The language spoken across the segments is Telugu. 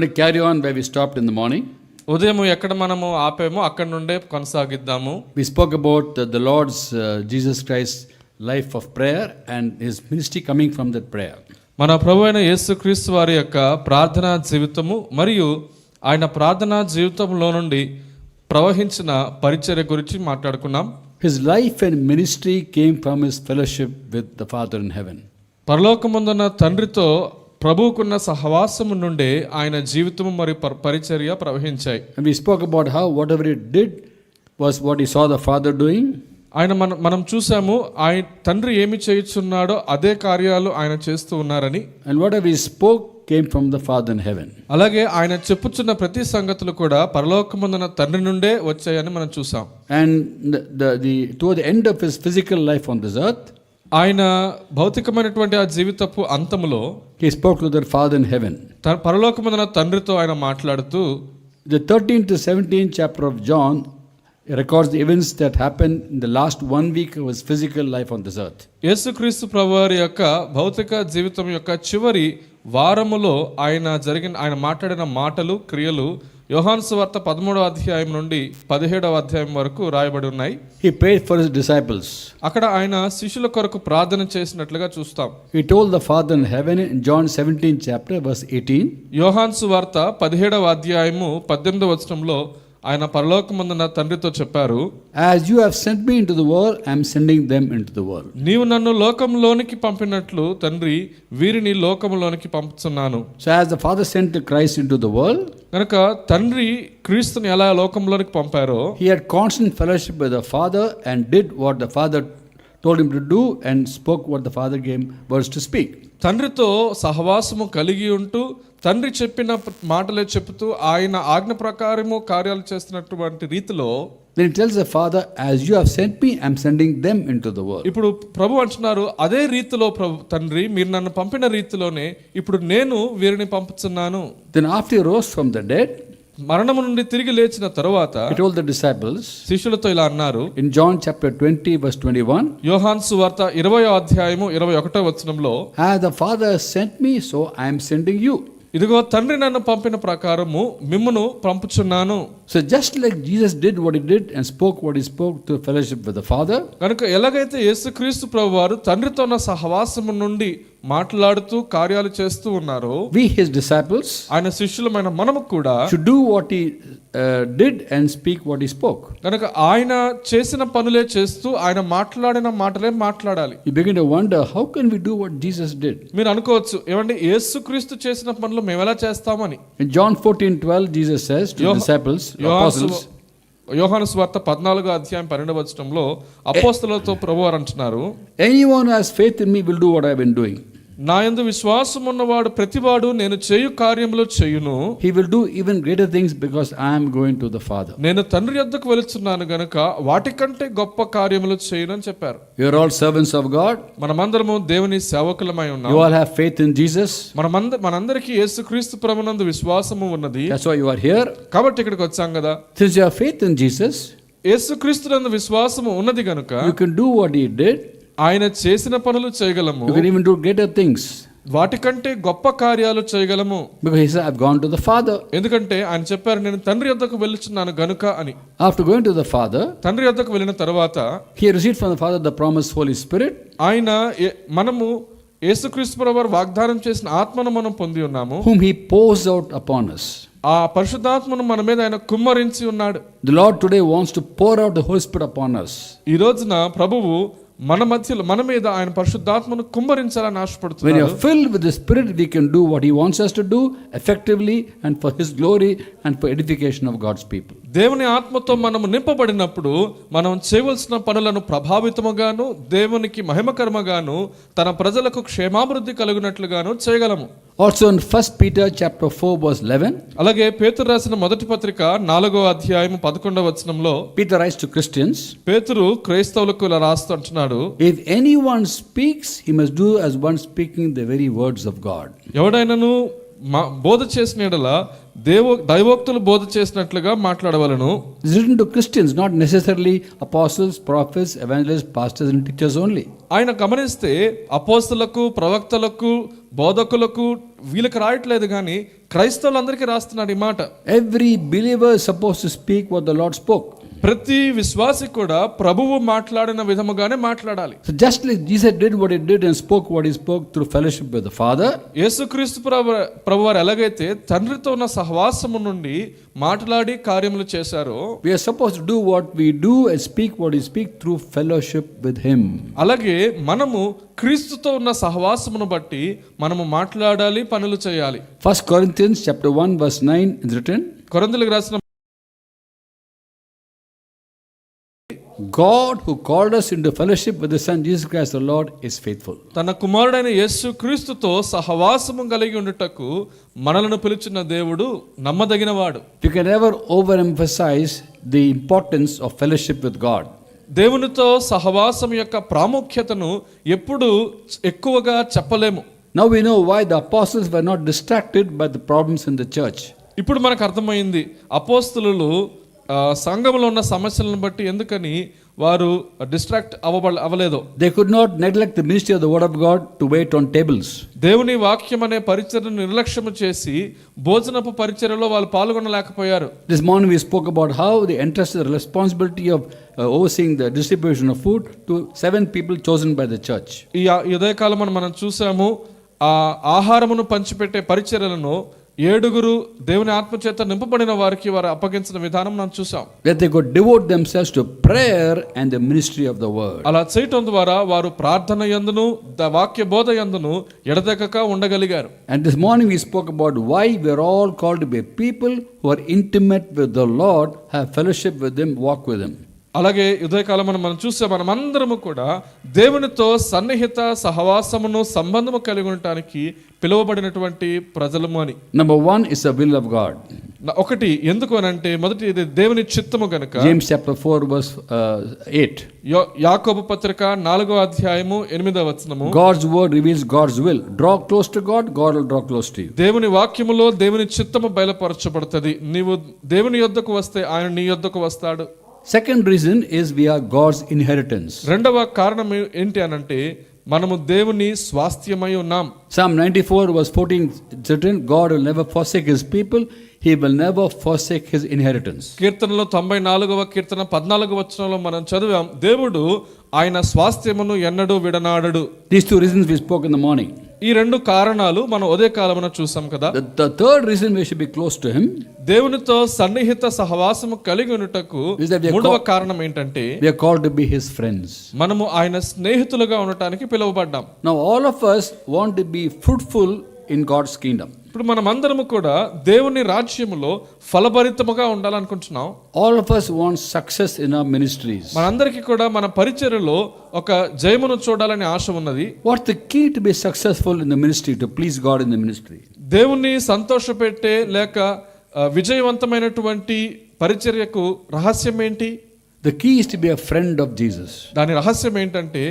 To carry on where we stopped in the morning. ఉదయం ఎక్కడ మనము ఆపామో అక్కడ నుండే కొనసాగిద్దాము. We spoke about the Lord's Jesus Christ's life of prayer and his ministry coming from that prayer. మన ప్రభువైన యేసుక్రీస్తు వారి యొక్క ప్రార్థనా జీవితము మరియు ఆయన ప్రార్థనా జీవితంలో నుండి ప్రవహించిన పరిచర్య గురించి మాట్లాడుకున్నాం. His life and ministry came from his fellowship with the Father in heaven. పరలోకమందున్న తండ్రితో ప్రభువుకున్న సహవాసము నుండే ఆయన జీవితము మరియు పరిచర్య ప్రవహించాయి. And we spoke about how whatever he did was what he saw the Father doing. ఆయన మనం చూసాము ఆయన తండ్రి ఏమి చేయుచున్నాడో అదే కార్యాలు ఆయన చేస్తూ ఉన్నారని. And whatever he spoke came from the Father in heaven. అలాగే ఆయన చెప్పుచున్న ప్రతి సంగతులు కూడా పరలోకమందున తండ్రి నుండే వచ్చాయని మనం చూసాం. And toward the end of his physical life on this earth, ఆయన భౌతికమైనటువంటి ఆ జీవితపు అంతములో he spoke to the Father in heaven. పరలోకమందున తండ్రితో ఆయన మాట్లాడుతూ The 13th to 17th chapter of John records the events that happened in the last 1 week of his physical life on this earth. యేసుక్రీస్తు ప్రభువారి యొక్క భౌతిక జీవితం యొక్క చివరి వారములో ఆయన మాట్లాడిన మాటలు క్రియలు యోహాను సువార్త 13వ అధ్యాయం నుండి 17వ అధ్యాయం వరకు రాయబడి ఉన్నాయి. He prayed for his disciples. అక్కడ ఆయన శిష్యుల కొరకు ప్రార్థన చేసినట్లుగా చూస్తాం. He told the Father in heaven in John 17th chapter verse 18. యోహాను సువార్త 17వ అధ్యాయము 18వ వచనంలో ఆయన పరలోకమందున తండ్రితో చెప్పారు, As you have sent me into the world, I am sending them into the world. నీవు నన్ను లోకంలోనికి పంపినట్లు తండ్రి వీరిని లోకంలోనికి పంపుతున్నాను. So as the Father sent Christ into the world, కనుక తండ్రి క్రీస్తుని ఎలా లోకంలోనికి పంపారో he had constant fellowship with the Father and did what the Father told him to do and spoke what the Father gave words to speak. తండ్రితో సహవాసము కలిగి ఉంటూ తండ్రి చెప్పిన మాటలే చెప్తూ ఆయన ఆజ్ఞ ప్రకారము కార్యాలు చేస్తున్నటువంటి రీతిలో Then he tells the Father, as you have sent me, I am sending them into the world. ఇప్పుడు ప్రభు అంటున్నారు, అదే రీతిలో తండ్రి మీరు నన్ను పంపిన రీతిలోనే ఇప్పుడు నేను వీరిని పంపుతున్నాను. Then after he rose from the dead, మరణము నుండి తిరిగి లేచిన తరువాత he told the disciples శిష్యులతో ఇలా అన్నారు. in John chapter 20 verse 21, యోహాను సువార్త 20వ అధ్యాయము 21వ వచనంలో, as the Father sent me, so I am sending you. ఇదిగో తండ్రి నన్ను పంపిన ప్రకారము మిమ్మును పంపుచున్నాను. So just like Jesus did what he did and spoke what he spoke to fellowship with the Father, కనుక ఎలాగైతే యేసుక్రీస్తు ప్రభువారు తండ్రితో ఉన్న సహవాసము నుండి మాట్లాడుతూ కార్యాలు చేస్తూ ఉన్నారో, we his disciples ఆయన శిష్యులమైన మనము కూడా should do what he did and speak what he spoke. కనుక ఆయన చేసిన పనులే చేస్తూ ఆయన మాట్లాడిన మాటలే మాట్లాడాలి. You begin to wonder, how can we do what Jesus did? మీరు అనుకోవచ్చు, ఏమండి యేసుక్రీస్తు చేసిన పనులు మేము ఎలా చేస్తామని. In John 14:12 Jesus says to the disciples, apostles, యోహాను సువార్త 14వ అధ్యాయం 12వ వచనంలో అపోస్తలులతో ప్రభువారు అంటున్నారు, anyone who has faith in me will do what I have been doing. నా యందు విశ్వాసం ఉన్నవాడు ప్రతివాడు నేను చేయు కార్యములు చేయును. He will do even greater things because I am going to the Father. నేను తండ్రి యొద్దకు వెళుచున్నాను గనుక వాటికంటే గొప్ప కార్యములు చేయును అని చెప్పారు. You are all servants of God. మనమందరము దేవుని సేవకులమై ఉన్నాము. You all have faith in Jesus. మనందరికీ యేసుక్రీస్తు ప్రభునందు విశ్వాసము ఉన్నది. That's why you are here. కాబట్టి ఇక్కడికి వచ్చాం కదా. Since you have faith in Jesus, యేసుక్రీస్తునందు విశ్వాసము ఉన్నది గనుక you can do what he did. ఆయన చేసిన పనులు చేయగలము. You can even do greater things. వాటికంటే గొప్ప కార్యాలు చేయగలము. Because he said, I've gone to the Father. ఎందుకంటే ఆయన చెప్పారు, నేను తండ్రి యొద్దకు వెళ్ళుచున్నాను గనుక అని. After going to the Father, తండ్రి యొద్దకు వెళ్ళిన తర్వాత he received from the Father the promised Holy Spirit. ఆయన మనము యేసుక్రీస్తు ప్రభువారు వాగ్దానం చేసిన ఆత్మను మనం పొంది ఉన్నాము. Whom he pours out upon us. ఆ పరిశుద్ధాత్మను మన మీద ఆయన కుమ్మరించి ఉన్నాడు. The Lord today wants to pour out the Holy Spirit upon us. ఈ రోజున ప్రభువు మన మధ్యలో మన మీద ఆయన పరిశుద్ధాత్మను కుమ్మరించాలని ఆశపడుతున్నాడు. When you are filled with the Spirit, we can do what he wants us to do effectively and for his glory and for edification of God's people. దేవుని ఆత్మతో మనము నింపబడినప్పుడు మనం చేయవలసిన పనులను ప్రభావితముగాను దేవునికి మహిమకరముగాను తన ప్రజలకు క్షేమాభివృద్ధి కలుగునట్లుగాను చేయగలము. Also in 1 Peter chapter 4 verse 11, అలాగే పేతురు రాసిన మొదటి పత్రిక 4వ అధ్యాయం 11వ వచనంలో Peter writes to Christians, పేతురు క్రైస్తవులకు ఇలా రాస్తూ అంటున్నాడు, if anyone speaks, he must do as one speaking the very words of God. ఎవడైనాను బోధ చేసిన యెడల దైవోక్తులు బోధ చేసినట్లుగా మాట్లాడవలను. It's written to Christians, not necessarily apostles, prophets, evangelists, pastors and teachers only. ఆయన గమనిస్తే అపోస్తలులకు, ప్రవక్తలకు, బోధకులకు వీళ్ళకి రాయట్లేదు, కానీ క్రైస్తవులందరికీ రాస్తున్నాడు ఈ మాట. Every believer is supposed to speak what the Lord spoke. ప్రతి విశ్వాసి కూడా ప్రభువు మాట్లాడిన విధముగానే మాట్లాడాలి. So just like Jesus did what he did and spoke what he spoke through fellowship with the Father, యేసుక్రీస్తు ప్రభువారు ఎలాగైతే తండ్రితో ఉన్న సహవాసము నుండి మాట్లాడి కార్యములు చేశారో, we are supposed to do what we do and speak what we speak through fellowship with him. అలాగే మనము క్రీస్తుతో ఉన్న సహవాసమును బట్టి మనము మాట్లాడాలి, పనులు చేయాలి. 1 Corinthians chapter 1 verse 9 is written, కొరింథీయులకు రాసిన God who called us into fellowship with the Son Jesus Christ the Lord is faithful. తన కుమారుడైన యేసు క్రీస్తుతో సహవాసము కలిగి ఉండుటకు మనలను పిలిచిన దేవుడు నమ్మదగినవాడు. You can never overemphasize the importance of fellowship with God. దేవునితో సహవాసం యొక్క ప్రాముఖ్యతను ఎప్పుడు ఎక్కువగా చెప్పలేము. Now we know why the apostles were not distracted by the problems in the church. ఇప్పుడు మనకు అర్థమైంది అపోస్తలులు సంఘంలో ఉన్న సమస్యలను బట్టి ఎందుకని వారు డిస్ట్రాక్ట్ అవ్వలేదు. They could not neglect the ministry of the word of God to wait on tables. దేవుని వాక్యం అనే పరిచర్యను నిర్లక్ష్యం చేసి భోజనపు పరిచర్యలో వాళ్ళు పాల్గొనలేకపోయారు. This morning we spoke about how they entrusted the responsibility of overseeing the distribution of food to 7 people chosen by the church. ఈ ఉదయకాలం మనం చూసాము ఆ ఆహారమును పంచిపెట్టే పరిచర్యలను 7 దేవుని ఆత్మచేత నింపబడిన వారికి వారు అప్పగించిన విధానం మనం చూసాం. That they could devote themselves to prayer and the ministry of the word. అలా చేయటం ద్వారా వారు ప్రార్థన యందును వాక్య బోధ యందును ఎడతెగక ఉండగలిగారు. And this morning we spoke about why we are all called to be people who are intimate with the Lord, have fellowship with him, walk with him. అలాగే ఉదయకాలం మనం చూసే మనమందరము కూడా దేవునితో సన్నిహిత సహవాసమును సంబంధము కలిగి ఉండటానికి పిలువబడినటువంటి ప్రజలము అని. Number 1 is the will of God. ఒకటి ఎందుకు అనంటే మొదటి ఇది దేవుని చిత్తము గనుక. James chapter 4 verse 8. యాకోబు పత్రిక 4వ అధ్యాయము 8వ వచనము. God's word reveals God's will. Draw close to God, God will draw close to you. దేవుని వాక్యములో దేవుని చిత్తము బయలుపరచబడుతుంది. నీవు దేవుని యొద్దకు వస్తే ఆయన నీ యొద్దకు వస్తాడు. Second reason is we are God's inheritance. రెండవ కారణం ఏంటి అనంటే మనము దేవుని స్వాస్థ్యమై ఉన్నాం. Psalm 94 verse 14 written, God will never forsake his people, he will never forsake his inheritance. కీర్తనలో 94వ కీర్తన 14వ వచనంలో మనం చదివాం, దేవుడు ఆయన స్వాస్థ్యమును ఎన్నడూ విడనాడడు. These 2 reasons we spoke in the morning. ఈ 2 కారణాలు మనం ఉదయ కాలమున చూసాం కదా. The third reason we should be close to him, దేవునితో సన్నిహిత సహవాసము కలిగి ఉండుటకు మూడవ కారణం ఏంటంటే we are called to be his friends. మనము ఆయన స్నేహితులుగా ఉండటానికి పిలువబడ్డాం. Now all of us want to be fruitful in God's kingdom. ఇప్పుడు మనమందరము కూడా దేవుని రాజ్యములో ఫలభరితముగా ఉండాలనుకుంటున్నాం. All of us want success in our ministries. మనందరికీ కూడా మన పరిచర్యలో ఒక జయమును చూడాలని ఆశ ఉన్నది. What's the key to be successful in the ministry, to please God in the ministry? దేవుని సంతోషపెట్టే లేక విజయవంతమైనటువంటి పరిచర్యకు రహస్యం ఏంటి? The key is to be a friend of Jesus. దాని రహస్యం ఏంటంటే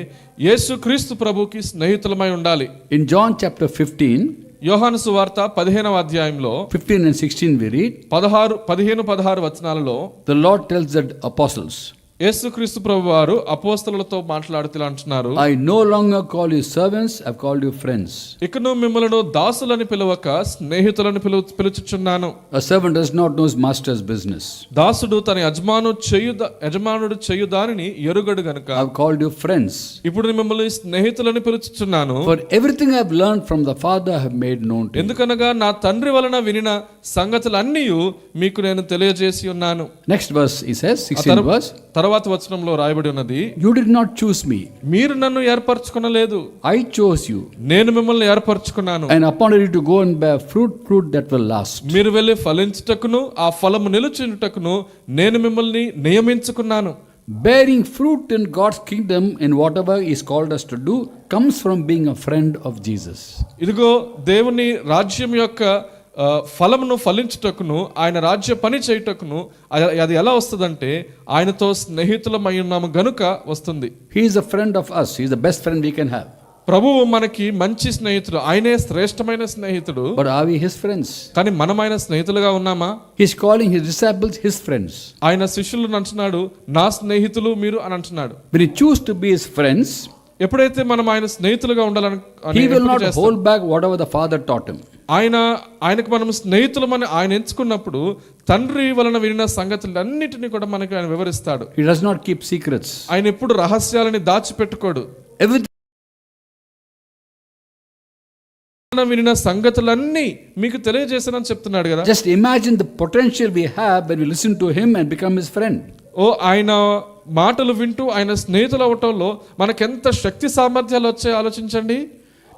యేసుక్రీస్తు ప్రభువుకి స్నేహితులమై ఉండాలి. In John chapter 15, యోహాను సువార్త 15వ అధ్యాయంలో 15 and 16 we read, 15-16 వచనాలలో the Lord tells the apostles, యేసుక్రీస్తు ప్రభువారు అపోస్తలులతో మాట్లాడుతూ అంటున్నారు, I no longer call you servants, I've called you friends. ఇకను మిమ్మలను దాసులని పిలువక స్నేహితులను పిలుచుచున్నాను. A servant does not know his master's business. దాసుడు తన యజమానుడు చేయు దానిని ఎరుగడు గనుక I've called you friends. ఇప్పుడు మిమ్మల్ని స్నేహితులని పిలుచుచున్నాను. For everything I've learned from the Father I have made known to you. ఎందుకనగా నా తండ్రి వలన వినిన సంగతులన్నీ మీకు నేను తెలియజేసి ఉన్నాను. Next verse he says, 16th verse, తర్వాత వచనంలో రాయబడి ఉన్నది, you did not choose me, మీరు నన్ను ఏర్పరచుకొనలేదు, I chose you, నేను మిమ్మల్ని ఏర్పరచుకున్నాను, and appointed you to go and bear fruit that will last. మీరు వెళ్ళి ఫలించుటకును ఆ ఫలము నిలుచుటకును నేను మిమ్మల్ని నియమించుకున్నాను. Bearing fruit in God's kingdom in whatever He's called us to do comes from being a friend of Jesus. ఇదిగో దేవుని రాజ్యం యొక్క ఫలమును ఫలించుటకును ఆయన రాజ్య పని చేయుటకును అది ఎలా వస్తుందంటే ఆయనతో స్నేహితులమై ఉన్నాము గనుక వస్తుంది. He is a friend of us. He is the best friend we can have. ప్రభువు మనకి మంచి స్నేహితుడు, ఆయనే శ్రేష్టమైన స్నేహితుడు. But are we his friends? కానీ మనం ఆయన స్నేహితులుగా ఉన్నామా? He's calling his disciples his friends. ఆయన శిష్యులను అంటున్నాడు, నా స్నేహితులు మీరు అని అంటున్నాడు. When he choose to be his friends, ఎప్పుడైతే మనం ఆయన స్నేహితులుగా ఉండాలని he will not hold back whatever the Father taught him. ఆయనకు మనం స్నేహితులమని ఆయన ఎంచుకున్నప్పుడు తండ్రి వలన వినిన సంగతులన్నిటిని కూడా మనకి ఆయన వివరిస్తాడు. He does not keep secrets. ఆయన ఎప్పుడు రహస్యాలని దాచిపెట్టుకోడు. Everything. వినిన సంగతులన్నీ మీకు తెలియజేశానని చెప్తున్నాడు కదా. Just imagine the potential we have when we listen to him and become his friend. ఆయన మాటలు వింటూ ఆయన స్నేహితులు అవటంలో మనకెంత శక్తి సామర్థ్యాలు వచ్చాయో ఆలోచించండి.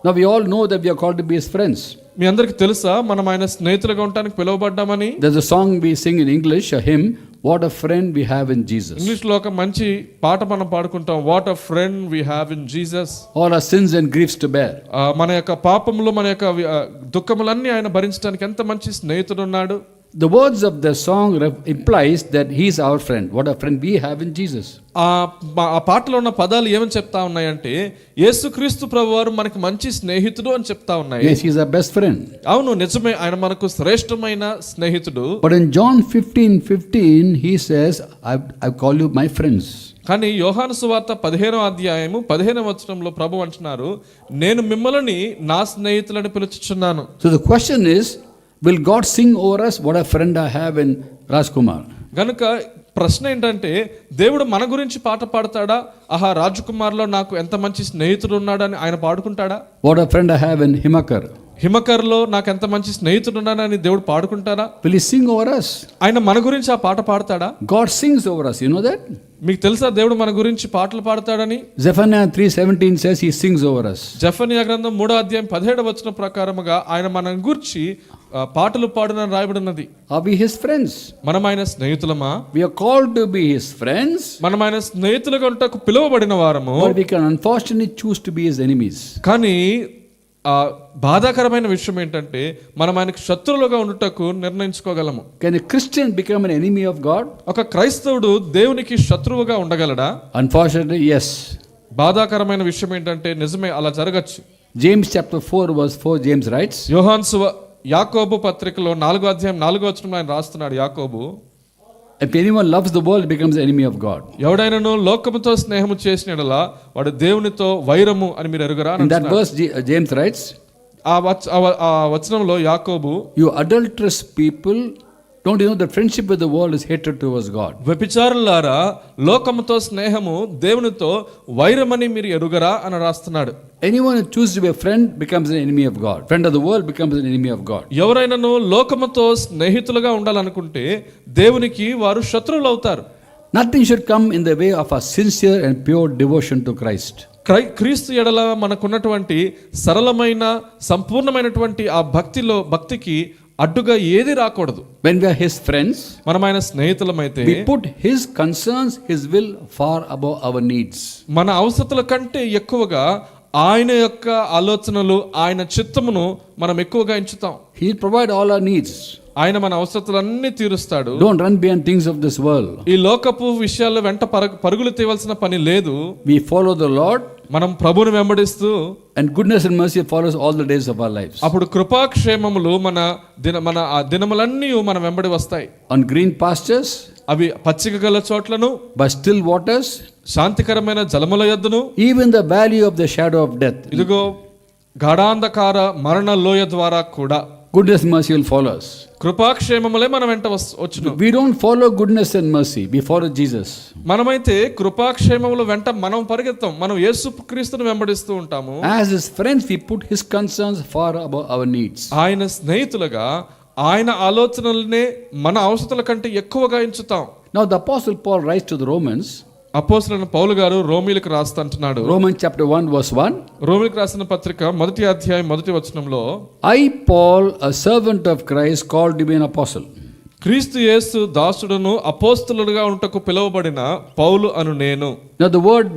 Now we all know that we are called to be his friends. మీ అందరికి తెలుసా మనం ఆయన స్నేహితులుగా ఉండడానికి పిలువబడ్డామని? There's a song we sing in English, a hymn, what a friend we have in Jesus. English లో ఒక మంచి పాట మనం పాడుకుంటాం, what a friend we have in Jesus. All our sins and griefs to bear. మన యొక్క పాపములు మన యొక్క దుఃఖములన్నీ ఆయన భరించడానికి ఎంత మంచి స్నేహితుడు ఉన్నాడు. The words of the song implies that he is our friend. What a friend we have in Jesus. ఆ పాటలో ఉన్న పదాలు ఏమని చెప్తా ఉన్నాయంటే యేసుక్రీస్తు ప్రభువారు మనకి మంచి స్నేహితుడు అని చెప్తా ఉన్నాయి. Yes, he is our best friend. అవును, నిజమే, ఆయన మనకు శ్రేష్టమైన స్నేహితుడు. But in John 15:15 he says, I call you my friends. కానీ యోహాను సువార్త 15వ అధ్యాయము 15వ వచనంలో ప్రభు అంటున్నారు, నేను మిమ్మల్ని నా స్నేహితులని పిలుచుచున్నాను. So the question is, will God sing over us? What a friend I have in Rajkumar. గనుక ప్రశ్న ఏంటంటే దేవుడు మన గురించి పాట పాడతాడా? ఆహా, రాజకుమార్లో నాకు ఎంత మంచి స్నేహితుడు ఉన్నాడని ఆయన పాడుకుంటాడా? What a friend I have in Himakar. హిమకర్లో నాకు ఎంత మంచి స్నేహితుడు ఉన్నాడని దేవుడు పాడుకుంటారా? Will he sing over us? ఆయన మన గురించి ఆ పాట పాడతాడా? God sings over us, you know that? మీకు తెలుసా దేవుడు మన గురించి పాటలు పాడతాడని? Zephaniah 3:17 says he sings over us. జెఫన్యా గ్రంథం 3వ అధ్యాయం 17వ వచనం ప్రకారముగా ఆయన మన గురించి పాటలు పాడునని రాయబడినది. Are we his friends? మనం ఆయన స్నేహితులమా? We are called to be his friends. మనం ఆయన స్నేహితులుగా ఉంటకు పిలువబడిన వారము. But we can unfortunately choose to be his enemies. కానీ బాధాకరమైన విషయం ఏంటంటే మనం ఆయనకు శత్రువులుగా ఉండుటకు నిర్ణయించుకోగలము. Can a Christian become an enemy of God? ఒక క్రైస్తవుడు దేవునికి శత్రువుగా ఉండగలడా? Unfortunately, yes. బాధాకరమైన విషయం ఏంటంటే నిజమే, అలా జరగచ్చు. James chapter 4 verse 4, James writes, యాకోబు పత్రికలో 4వ అధ్యాయం 4వ వచనంలో ఆయన రాస్తున్నాడు, యాకోబు, if anyone loves the world, becomes an enemy of God. ఎవడైనను లోకముతో స్నేహము చేసిన యెడల వాడు దేవునితో వైరము అని మీరు ఎరుగరా? In that verse James writes, ఆ వచనంలో యాకోబు, you adulterous people, don't you know that friendship with the world is hatred towards God? వ్యభిచారులారా, లోకముతో స్నేహము దేవునితో వైరమని మీరు ఎరుగరా అని రాస్తున్నాడు. Anyone who chooses to be a friend becomes an enemy of God. Friend of the world becomes an enemy of God. ఎవరైనాను లోకముతో స్నేహితులుగా ఉండాలనుకుంటే దేవునికి వారు శత్రువులు అవుతారు. Nothing should come in the way of a sincere and pure devotion to Christ. క్రీస్తు ఎడల మనకున్నటువంటి సరళమైన సంపూర్ణమైనటువంటి ఆ భక్తికి అడ్డుగా ఏది రాకూడదు. When we are his friends, మనం ఆయన స్నేహితులమైతే we put his concerns, his will far above our needs. మన అవసరతల కంటే ఎక్కువగా ఆయన యొక్క ఆలోచనలు, ఆయన చిత్తమును మనం ఎక్కువగా ఎంచుతాం. He will provide all our needs. ఆయన మన అవసరతలన్నీ తీరుస్తాడు. Don't run behind things of this world. ఈ లోకపు విషయాల వెంట పరుగులు తీయవలసిన పని లేదు. We follow the Lord, మనం ప్రభువుని వెంబడిస్తూ, and goodness and mercy follows all the days of our lives. అప్పుడు కృపాక్షేమములు మన దినములన్నీ మన వెంబడి వస్తాయి. On green pastures, అవి పచ్చిక గల చోట్లను, by still waters, శాంతికరమైన జలముల యొద్దను, even the valley of the shadow of death, ఇదిగో గాఢాంధకార మరణ లోయ ద్వారా కూడా goodness and mercy will follow us. కృపాక్షేమములే మన వెంట వచ్చును. We don't follow goodness and mercy, we follow Jesus. మనమైతే కృపాక్షేమముల వెంట మనం పరిగెత్తాం, మనం యేసుక్రీస్తును వెంబడిస్తూ ఉంటాము. As his friends, we put his concerns far above our needs. ఆయన స్నేహితులుగా ఆయన ఆలోచనలనే మన అవసరతల కంటే ఎక్కువగా ఎంచుతాం. Now the apostle Paul writes to the Romans, అపోస్తలుడైన పౌలు గారు రోమీయులకు రాస్తంటున్నాడు. Romans chapter 1 verse 1, రోమీయులకు రాసిన పత్రిక 1వ అధ్యాయం 1వ వచనంలో, I Paul, a servant of Christ, called to be an apostle. క్రీస్తు యేసు దాసుడును అపోస్తలుడుగా ఉంటకు పిలువబడిన పౌలు అను నేను. Now the word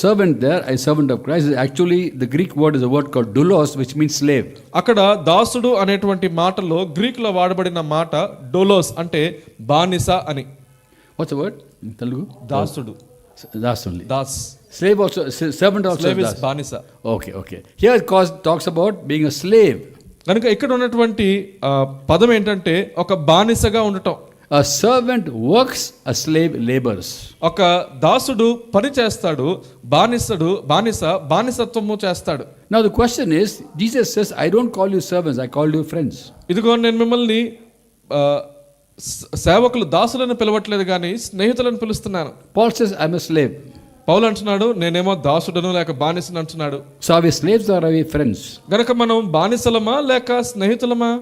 servant there, a servant of Christ, is actually the Greek word is a word called doulos, which means slave. అక్కడ దాసుడు అనేటువంటి మాటలో గ్రీకులో వాడబడిన మాట డోలోస్ అంటే బానిస అని. What's the word in Telugu? దాసుడు, Das only. Das. Slave also, servant also. Slave is das. బానిస. Okay. Here it talks about being a slave. కనుక ఇక్కడ ఉన్నటువంటి పదం ఏంటంటే ఒక బానిసగా ఉండటం. A servant works, a slave labors. ఒక దాసుడు పని చేస్తాడు, బానిసత్వము చేస్తాడు. Now the question is, Jesus says, I don't call you servants, I call you friends. ఇదిగో నేను మిమ్మల్ని సేవకులు దాసులను పిలవట్లేదు కానీ స్నేహితులను పిలుస్తున్నాను. Paul says, I'm a slave. పౌలు అంటున్నాడు నేనేమో దాసుడను లేక బానిసను అంటున్నాడు. So are we slaves or are we friends? గనక మనం బానిసలమా లేక స్నేహితులమా?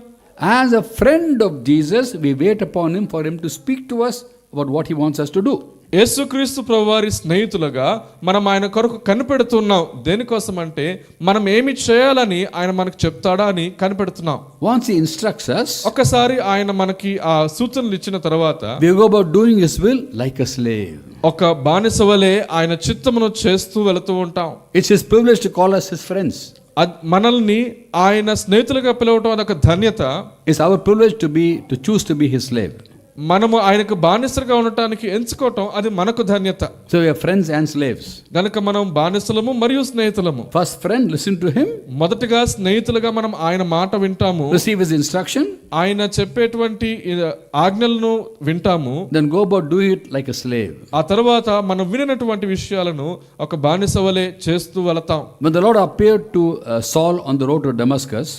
As a friend of Jesus, we wait upon him for him to speak to us about what he wants us to do. యేసుక్రీస్తు ప్రభువారి స్నేహితులుగా మనం ఆయన కొరకు కనిపెడుతున్నాం. దేనికోసం అంటే మనం ఏమి చేయాలని ఆయన మనకు చెప్తాడా అని కనిపెడుతున్నాం. Once he instructs us, ఒకసారి ఆయన మనకి ఆ సూచనలు ఇచ్చిన తర్వాత we go about doing his will like a slave. ఒక బానిస వలె ఆయన చిత్తమును చేస్తూ వెళుతూ ఉంటాం. It's his privilege to call us his friends. మనల్ని ఆయన స్నేహితులుగా పిలవటం అదొక ధన్యత. It's our privilege to choose to be his slave. మనము ఆయనకు బానిసలుగా ఉండటానికి ఎంచుకోవటం అది మనకు ధన్యత. So we are friends and slaves. గనుక మనం బానిసలము మరియు స్నేహితులము. First friend, listen to him. మొదటగా స్నేహితులుగా మనం ఆయన మాట వింటాము, receive his instruction, ఆయన చెప్పేటువంటి ఆజ్ఞలను వింటాము. then go about doing it like a slave. ఆ తర్వాత మనం వినినటువంటి విషయాలను ఒక బానిస వలె చేస్తూ వెళతాం. When the Lord appeared to Saul on the road to Damascus,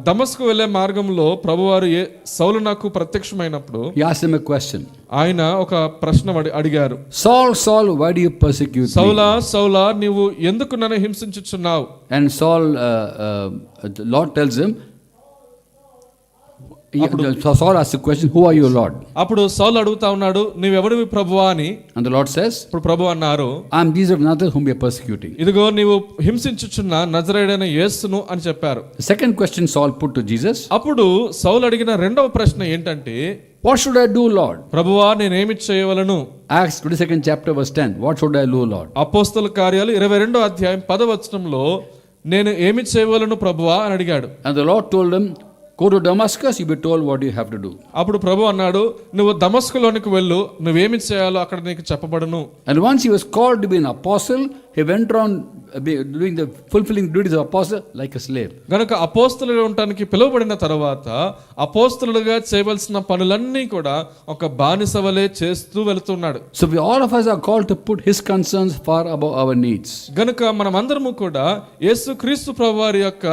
దమస్కు వెళ్ళే మార్గంలో ప్రభువారు సౌలునకు ప్రత్యక్షమైనప్పుడు he asked him a question. ఆయన ఒక ప్రశ్న అడిగారు. Saul, Saul, why do you persecute me? సౌలా నీవు ఎందుకు నన్ను హింసించుచున్నావు? And Saul, the Lord tells him, Saul asks the question, who are you, Lord? అప్పుడు సౌలు అడుగుతా ఉన్నాడు, నీవెవడివి ప్రభువా అని. And the Lord says, ఇప్పుడు ప్రభు అన్నారు, I am Jesus of Nazareth whom you are persecuting. ఇదిగో నీవు హింసించుచున్న నజరేయుడైన యేసును అని చెప్పారు. The second question Saul put to Jesus, అప్పుడు సౌలు అడిగిన రెండవ ప్రశ్న ఏంటంటే, what should I do, Lord? ప్రభువా నేనేమి చేయవలను? Acts 22nd chapter verse 10, what should I do, Lord? అపోస్తల కార్యాలు 22వ అధ్యాయం 10వ వచనంలో నేను ఏమి చేయవలను ప్రభువా అని అడిగాడు. And the Lord told him, go to Damascus, you be told what you have to do. అప్పుడు ప్రభు అన్నాడు, నువ్వు దమస్కులోనికి వెళ్ళు, నువ్వేమి చేయాలో అక్కడ నీకు చెప్పబడును. And once he was called to be an apostle, he went around doing the fulfilling duties of apostle like a slave. గనుక అపోస్తలుగా ఉండడానికి పిలువబడిన తర్వాత అపోస్తలుగా చేయవలసిన పనులన్నీ కూడా ఒక బానిస వలె చేస్తూ వెళుతున్నాడు. So we all of us are called to put his concerns far above our needs. గనుక మనమందరము కూడా యేసుక్రీస్తు ప్రభువారి యొక్క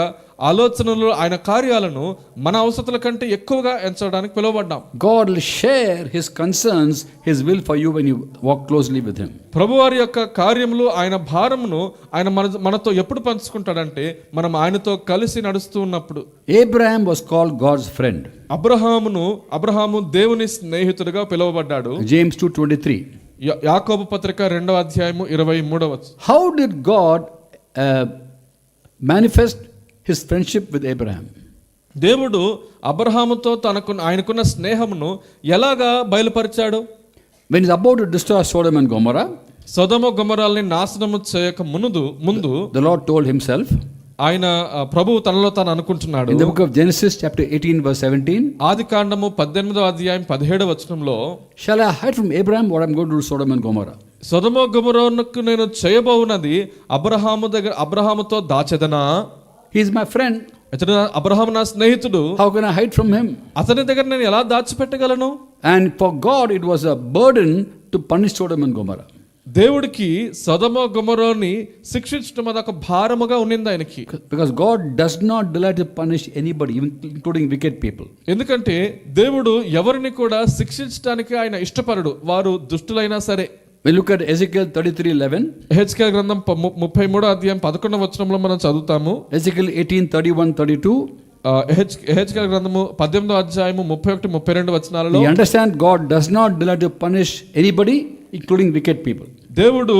ఆలోచనలు ఆయన కార్యాలను మన అవసరతల కంటే ఎక్కువగా ఎంచడానికి పిలువబడ్డాం. God will share his concerns, his will for you when you walk closely with him. ప్రభువారి యొక్క కార్యములు ఆయన భారమును ఆయన మనతో ఎప్పుడు పంచుకుంటాడంటే మనం ఆయనతో కలిసి నడుస్తూ ఉన్నప్పుడు. Abraham was called God's friend. Abraham దేవుని స్నేహితుడిగా పిలువబడ్డాడు. James 2:23. యాకోబు పత్రిక 2వ అధ్యాయము 23వ వచనం. How did God manifest his friendship with Abraham? దేవుడు అబ్రహాముతో ఆయనకున్న స్నేహమును ఎలాగా బయలుపరిచాడు? When he's about to destroy Sodom and Gomorrah, సొదొమ గొమొర్రాల్ని నాశనము చేయక ముందు the Lord told himself, ఆయన ప్రభువు తనలో తాను అనుకుంటున్నాడు. in the book of Genesis chapter 18 verse 17, ఆదికాండము 18వ అధ్యాయం 17వ వచనంలో, shall I hide from Abraham what I'm going to do to Sodom and Gomorrah? సొదొమ గొమొర్రాకు నేను చేయబోవున్నది అబ్రహాముతో దాచెదనా? He is my friend. Abraham నా స్నేహితుడు. How can I hide from him? అతని దగ్గర నేను ఎలా దాచిపెట్టగలను? And for God it was a burden to punish Sodom and Gomorrah. దేవుడికి సొదొమ గొమొర్రాని శిక్షించడం అదొక భారముగా ఉన్నింది ఆయనకి. Because God does not delight to punish anybody, including wicked people. ఎందుకంటే దేవుడు ఎవరిని కూడా శిక్షించడానికి ఆయన ఇష్టపడడు, వారు దుష్టులైనా సరే. We look at Ezekiel 33:11. హెజ్కేల్ గ్రంథం 33వ అధ్యాయం 11వ వచనంలో మనం చదువుతాము. Ezekiel 18:31-32. హెజ్కేల్ గ్రంథము 18వ అధ్యాయము 31-32 వచనాలలో We understand God does not delight to punish anybody, including wicked people. దేవుడు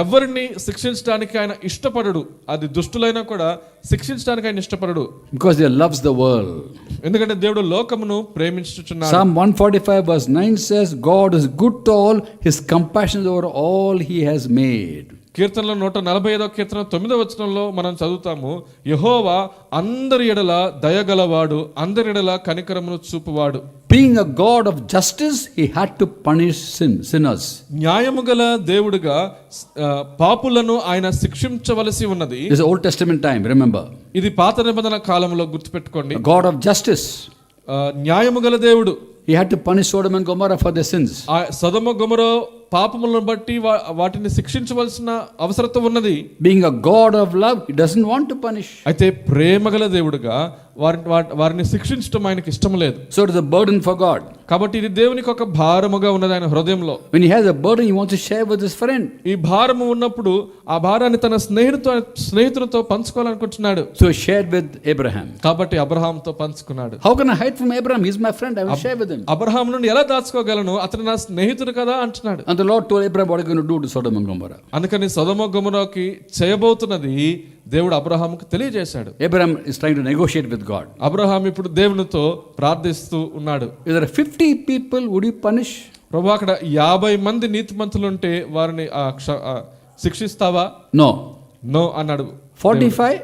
ఎవరిని శిక్షించడానికి ఆయన ఇష్టపడడు, అది దుష్టులైనా కూడా శిక్షించడానికి ఆయన ఇష్టపడడు. Because he loves the world. ఎందుకంటే దేవుడు లోకమును ప్రేమించుచున్నాడు. Psalm 145 verse 9 says, God is good to all, his compassion is over all he has made. కీర్తనలో 145వ కీర్తన 9వ వచనంలో మనం చదువుతాము, యెహోవా అందరి ఎడల దయగలవాడు, అందరి ఎడల కనికరమును చూపువాడు. Being a God of justice, he had to punish sinners. న్యాయము గల దేవుడుగా పాపులను ఆయన శిక్షించవలసి ఉన్నది. This is Old Testament time, remember. ఇది పాత నిబంధన కాలంలో గుర్తుపెట్టుకోండి. A God of justice. న్యాయము గల దేవుడు. He had to punish Sodom and Gomorrah for their sins. ఆ సొదొమ గొమొర పాపములను బట్టి వాటిని శిక్షించవలసిన అవసరత ఉన్నది. Being a God of love, he doesn't want to punish. అయితే ప్రేమగల దేవుడుగా వారిని శిక్షించడం ఆయనకి ఇష్టం లేదు. So it is a burden for God. కాబట్టి ఇది దేవునికి ఒక భారముగా ఉన్నది ఆయన హృదయంలో. When he has a burden, he wants to share with his friend. ఈ భారము ఉన్నప్పుడు ఆ భారాన్ని తన స్నేహితులతో పంచుకోవాలనుకుంటున్నాడు. So he shared with Abraham. కాబట్టి అబ్రహాంతో పంచుకున్నాడు. How can I hide from Abraham? He's my friend. I will share with him. Abraham నుండి ఎలా దాచుకోగలను? అతను నా స్నేహితుడు కదా అంటున్నాడు. And the Lord told Abraham what he's going to do to Sodom and Gomorrah. అందుకని సొదొమ గొమొరకి చేయబోతున్నది దేవుడు అబ్రహాముకు తెలియజేశాడు. Abraham is trying to negotiate with God. Abraham ఇప్పుడు దేవునితో ప్రార్థిస్తూ ఉన్నాడు. If there are 50 people, would you punish? ప్రభు అక్కడ 50 మంది నీతిమంతులు ఉంటే వారిని శిక్షిస్తావా? No. నో అన్నాడు. 45?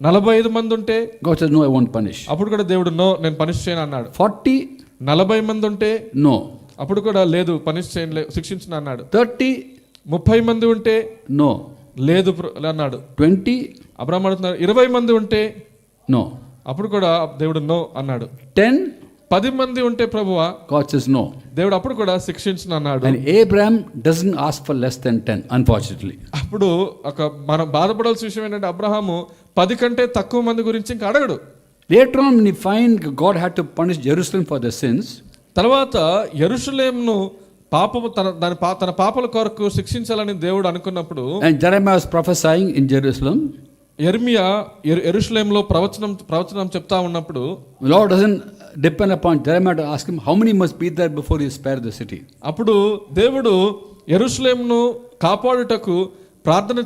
45 మంది ఉంటే God says, no, I won't punish. అప్పుడు కూడా దేవుడు నో, నేను పనిష్ చేయను అన్నాడు. 40? 40 మంది ఉంటే No. అప్పుడు కూడా లేదు, పనిష్ చేయను, శిక్షించను అన్నాడు. 30? 30 మంది ఉంటే No. లేదు అన్నాడు. 20? అబ్రహాం అడుగుతున్నాడు. 20 మంది ఉంటే No. అప్పుడు కూడా దేవుడు నో అన్నాడు. 10? 10 మంది ఉంటే ప్రభువా, God says no. దేవుడు అప్పుడు కూడా శిక్షించను అన్నాడు. And Abraham doesn't ask for less than 10, unfortunately. అప్పుడు మనం బాధపడాల్సిన విషయం ఏంటంటే అబ్రహాము 10 కంటే తక్కువ మంది గురించి ఇంకా అడగడు. Later on, when he find God had to punish Jerusalem for their sins, తర్వాత యెరూషలేమును తన పాపల కొరకు శిక్షించాలని దేవుడు అనుకున్నప్పుడు, and Jeremiah was prophesying in Jerusalem, యెర్మియా యెరూషలేములో ప్రవచనం చెప్తా ఉన్నప్పుడు, the Lord doesn't depend upon Jeremiah to ask him how many must be there before you spare the city. అప్పుడు దేవుడు యెరూషలేమును కాపాడుటకు ప్రార్థన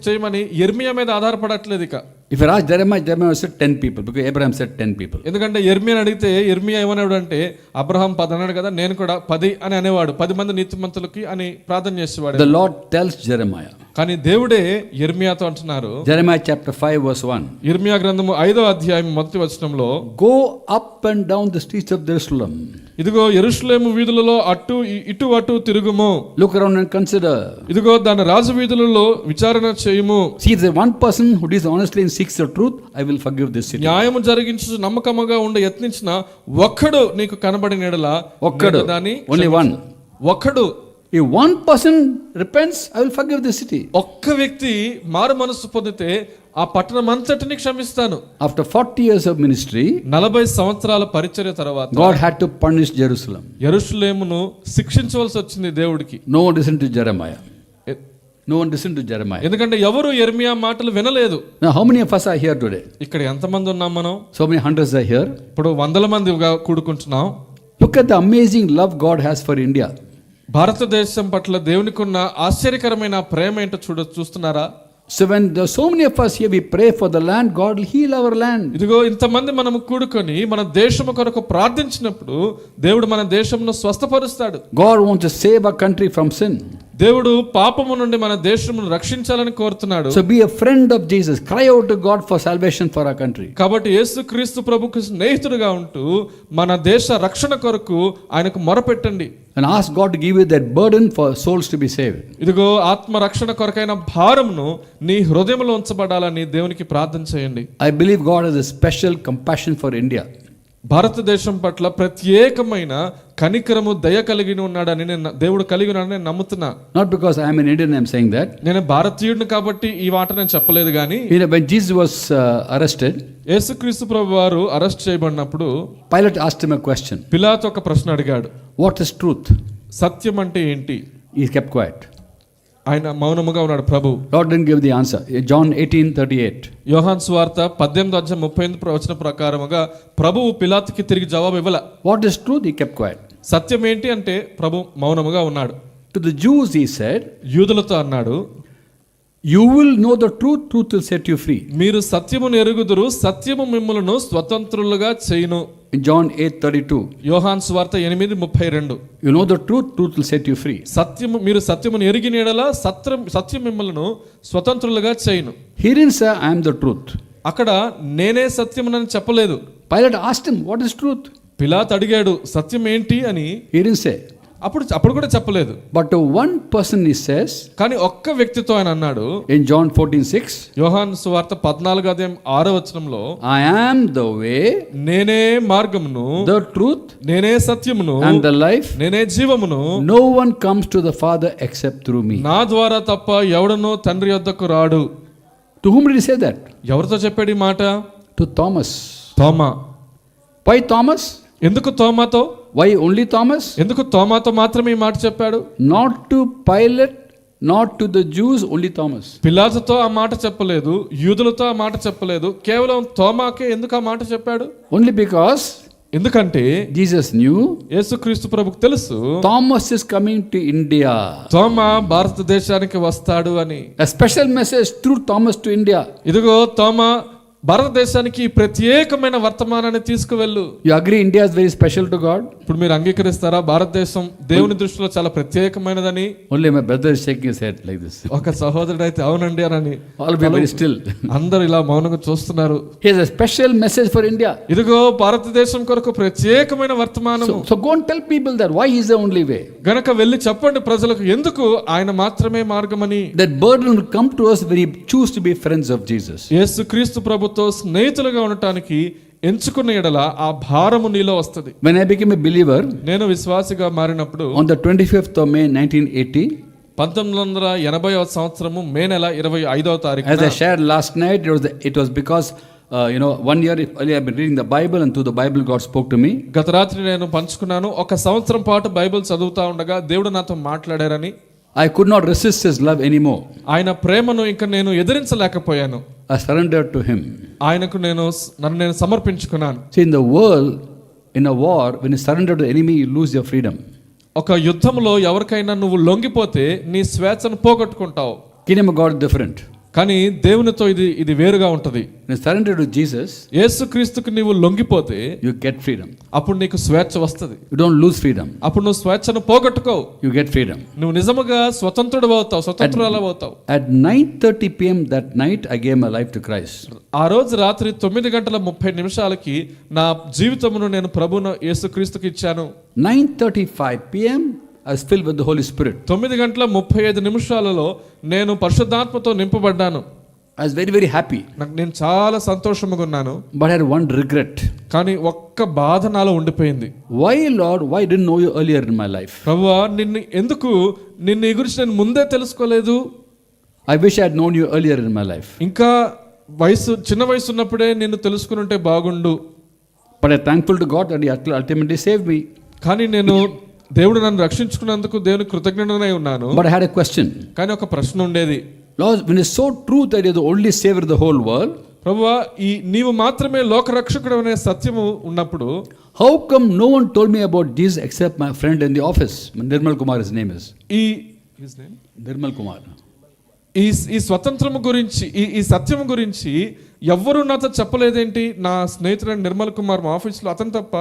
చేయమని యెర్మియా మీద ఆధారపడట్లేదు. ఇక If you ask Jeremiah, Jeremiah said 10 people, because Abraham said 10 people. ఎందుకంటే యెర్మియాని అడిగితే యెర్మియా ఏమనేవాడు అంటే, అబ్రహాం 10 అన్నాడు కదా, నేను కూడా 10 అని అనేవాడు. 10 మంది నీతిమంతులకి అని ప్రార్థన చేసేవాడు. The Lord tells Jeremiah. కానీ దేవుడే యెర్మియాతో అంటున్నారు. Jeremiah chapter 5 verse 1. యెర్మియా గ్రంథము 5వ అధ్యాయం 1వ వచనంలో, Go up and down the streets of Jerusalem. ఇదిగో యెరూషలేము వీధులలో ఇటు తిరుగుము. Look around and consider. ఇదిగో దాని రాజు వీధులలో విచారణ చేయుము. See, the one person who is honestly and seeks the truth, I will forgive this city. న్యాయము జరిగించు నమ్మకముగా ఉండ యత్నించిన ఒక్కడు నీకు కనబడిన ఎడల, ఒక్కడు, only one. ఒక్కడు, if one person repents, I will forgive the city. ఒక్క వ్యక్తి మారు మనసు పొందితే ఆ పట్టణం అంతటిని క్షమిస్తాను. After 40 years of ministry, 40 సంవత్సరాల పరిచర్య తర్వాత God had to punish Jerusalem. యెరూషలేమును శిక్షించవలసి వచ్చింది దేవుడికి. No one listened to Jeremiah. No one listened to Jeremiah. ఎందుకంటే ఎవరు యెర్మియా మాటలు వినలేదు. Now how many of us are here today? ఇక్కడ ఎంతమంది ఉన్నాం మనం? So many hundreds are here. ఇప్పుడు 100 మందిగా కూడుకుంటున్నాం. Look at the amazing love God has for India. భారతదేశం పట్ల దేవునికి ఉన్న ఆశ్చర్యకరమైన ప్రేమ ఏంటో చూస్తున్నారా? So when there are so many of us here, we pray for the land, God will heal our land. ఇదిగో ఇంతమంది మనము కూడుకొని మన దేశము కొరకు ప్రార్థించినప్పుడు దేవుడు మన దేశమును స్వస్థపరుస్తాడు. God wants to save our country from sin. దేవుడు పాపము నుండి మన దేశమును రక్షించాలని కోరుతున్నాడు. So be a friend of Jesus. Cry out to God for salvation for our country. కాబట్టి యేసుక్రీస్తు ప్రభుకు స్నేహితుడిగా ఉంటూ మన దేశ రక్షణ కొరకు ఆయనకు మొరపెట్టండి. And ask God to give you that burden for souls to be saved. ఇదిగో ఆత్మ రక్షణ కొరకైన భారమును నీ హృదయంలో ఉంచబడాలని దేవునికి ప్రార్థన చేయండి. I believe God has a special compassion for India. భారతదేశం పట్ల ప్రత్యేకమైన కనికరము దయ కలిగి ఉన్నాడని దేవుడు కలిగి ఉన్నాడని నేను నమ్ముతున్నా. Not because I am an Indian I am saying that. నేను భారతీయుడిని కాబట్టి ఈ మాట నేను చెప్పలేదు కానీ, when Jesus was arrested, యేసుక్రీస్తు ప్రభు వారు అరెస్ట్ చేయబడినప్పుడు Pilate asked him a question. పిలాతు ఒక ప్రశ్న అడిగాడు. What is truth? సత్యం అంటే ఏంటి? He kept quiet. ఆయన మౌనముగా ఉన్నాడు. ప్రభు Lord didn't give the answer. John 18:38. యోహాను సువార్త 18:38 వచనం ప్రకారముగా ప్రభువు పిలాతుకి తిరిగి జవాబు ఇవ్వల. What is truth? He kept quiet. సత్యం ఏంటి అంటే ప్రభు మౌనముగా ఉన్నాడు. To the Jews he said, యూదులతో అన్నాడు, you will know the truth, truth will set you free. మీరు సత్యమును ఎరుగుదురు, సత్యము మిమ్ములను స్వతంత్రులుగా చేయును. In John 8:32. యోహాను సువార్త 8:32. You know the truth, truth will set you free. మీరు సత్యమును ఎరిగిన యెడల సత్యం మిమ్ములను స్వతంత్రులుగా చేయును. He didn't say I am the truth. అక్కడ నేనే సత్యమునని చెప్పలేదు. Pilate asked him, what is truth? పిలాతు అడిగాడు సత్యం ఏంటి అని. He didn't say. అప్పుడు కూడా చెప్పలేదు. But to one person he says కానీ ఒక్క వ్యక్తితో ఆయన అన్నాడు in John 14:6, యోహాను సువార్త 14:6 I am the way, నేనే మార్గమును, the truth, నేనే సత్యమును, and the life. నేనే జీవమును, No one comes to the Father except through me. నా ద్వారా తప్ప ఎవడనూ తండ్రి యొద్దకు రాడు. To whom did he say that? ఎవరితో చెప్పాడు ఈ మాట? To Thomas. Thomas. Why Thomas? ఎందుకు తోమాతో? Why only Thomas? ఎందుకు తోమాతో మాత్రమే ఈ మాట చెప్పాడు? Not to Pilate, not to the Jews, only Thomas. పిలాతుతో ఆ మాట చెప్పలేదు, యూదులతో ఆ మాట చెప్పలేదు, కేవలం తోమాకే ఎందుకు ఆ మాట చెప్పాడు? Only because ఎందుకంటే Jesus knew యేసుక్రీస్తు ప్రభుకు తెలుసు Thomas is coming to India. తోమా భారతదేశానికి వస్తాడు అని. A special message through Thomas to India. ఇదిగో తోమా భారతదేశానికి ప్రత్యేకమైన వర్తమానాన్ని తీసుకువెళ్ళు. You agree India is very special to God? ఇప్పుడు మీరు అంగీకరిస్తారా భారతదేశం దేవుని దృష్టిలో చాలా ప్రత్యేకమైనదని? Only my brother is shaking his head like this. ఒక సహోదరుడు అయితే అవునండి అని. All be very still. అందరూ ఇలా మౌనంగా చూస్తున్నారు. He has a special message for India. ఇదిగో భారతదేశం కొరకు ప్రత్యేకమైన వర్తమానము. So go and tell people that why he is the only way. గనక వెళ్ళి చెప్పండి ప్రజలకు ఎందుకు ఆయన మాత్రమే మార్గమని. That burden will come to us when we choose to be friends of Jesus. యేసుక్రీస్తు ప్రభుతో స్నేహితులుగా ఉండటానికి ఎంచుకున్న ఎడల ఆ భారము నీలో వస్తది. When I became a believer, నేను విశ్వాసిగా మారినప్పుడు on the 25th of May 1980, 1980వ సంవత్సరము మే నెల 25వ తారీఖున, as I shared last night, it was because 1 year earlier I've been reading the Bible, and through the Bible God spoke to me. గత రాత్రి నేను పంచుకున్నాను, ఒక సంవత్సరం పాటు బైబిల్ చదువుతా ఉండగా దేవుడు నాతో మాట్లాడారని. I could not resist his love anymore. ఆయన ప్రేమను ఇంకా నేను ఎదిరించలేకపోయాను. I surrendered to him. ఆయనకు నన్ను నేను సమర్పించుకున్నాను. See, in the world, in a war, when you surrender to the enemy, you lose your freedom. ఒక యుద్ధంలో ఎవరికైనా నువ్వు లొంగిపోతే నీ స్వేచ్ఛను పోగొట్టుకుంటావు. Kingdom of God is different. కానీ దేవునితో ఇది వేరుగా ఉంటది. When you surrender to Jesus, యేసుక్రీస్తుకు నీవు లొంగిపోతే you get freedom. అప్పుడు నీకు స్వేచ్ఛ వస్తది. You don't lose freedom. అప్పుడు నువ్వు స్వేచ్ఛను పోగొట్టుకోవు. You get freedom. నువ్వు నిజముగా స్వతంత్రుడు అవుతావు, స్వతంత్రురాలు అవుతావు. At 9:30 p.m. that night, I gave my life to Christ. ఆ రోజు రాత్రి 9:30 నా జీవితమును నేను ప్రభువును యేసుక్రీస్తుకు ఇచ్చాను. 9:35 p.m. I was filled with the Holy Spirit. 9:35 నేను పరిశుద్ధాత్మతో నింపబడ్డాను. I was very, very happy. నేను చాలా సంతోషంగా ఉన్నాను. But I had one regret. కానీ ఒక్క బాధ నాలో ఉండిపోయింది. Why, Lord, why didn't know you earlier in my life? ప్రభువా, నిన్ను ఈ గురించి నేను ముందే తెలుసుకోలేదు. I wish I had known you earlier in my life. ఇంకా చిన్న వయసు ఉన్నప్పుడే నిన్ను తెలుసుకుని ఉంటే బాగుండు. But I'm thankful to God that He ultimately saved me. కానీ నేను దేవుడు నన్ను రక్షించుకున్నందుకు దేవునికి కృతజ్ఞుడనై ఉన్నాను. But I had a question. కానీ ఒక ప్రశ్న ఉండేది. Lord, when it's so true that you're the only savior of the whole world, ప్రభువా, నీవు మాత్రమే లోక రక్షకుడు అనే సత్యము ఉన్నప్పుడు, how come no one told me about Jesus except my friend in the office? Nirmal Kumar, his name is. His name? Nirmal Kumar. ఈ స్వతంత్రము గురించి, ఈ సత్యము గురించి ఎవ్వరు నాతో చెప్పలేదేంటి? నా స్నేహితుడు నిర్మల్ కుమార్ మా ఆఫీస్లో, అతను తప్ప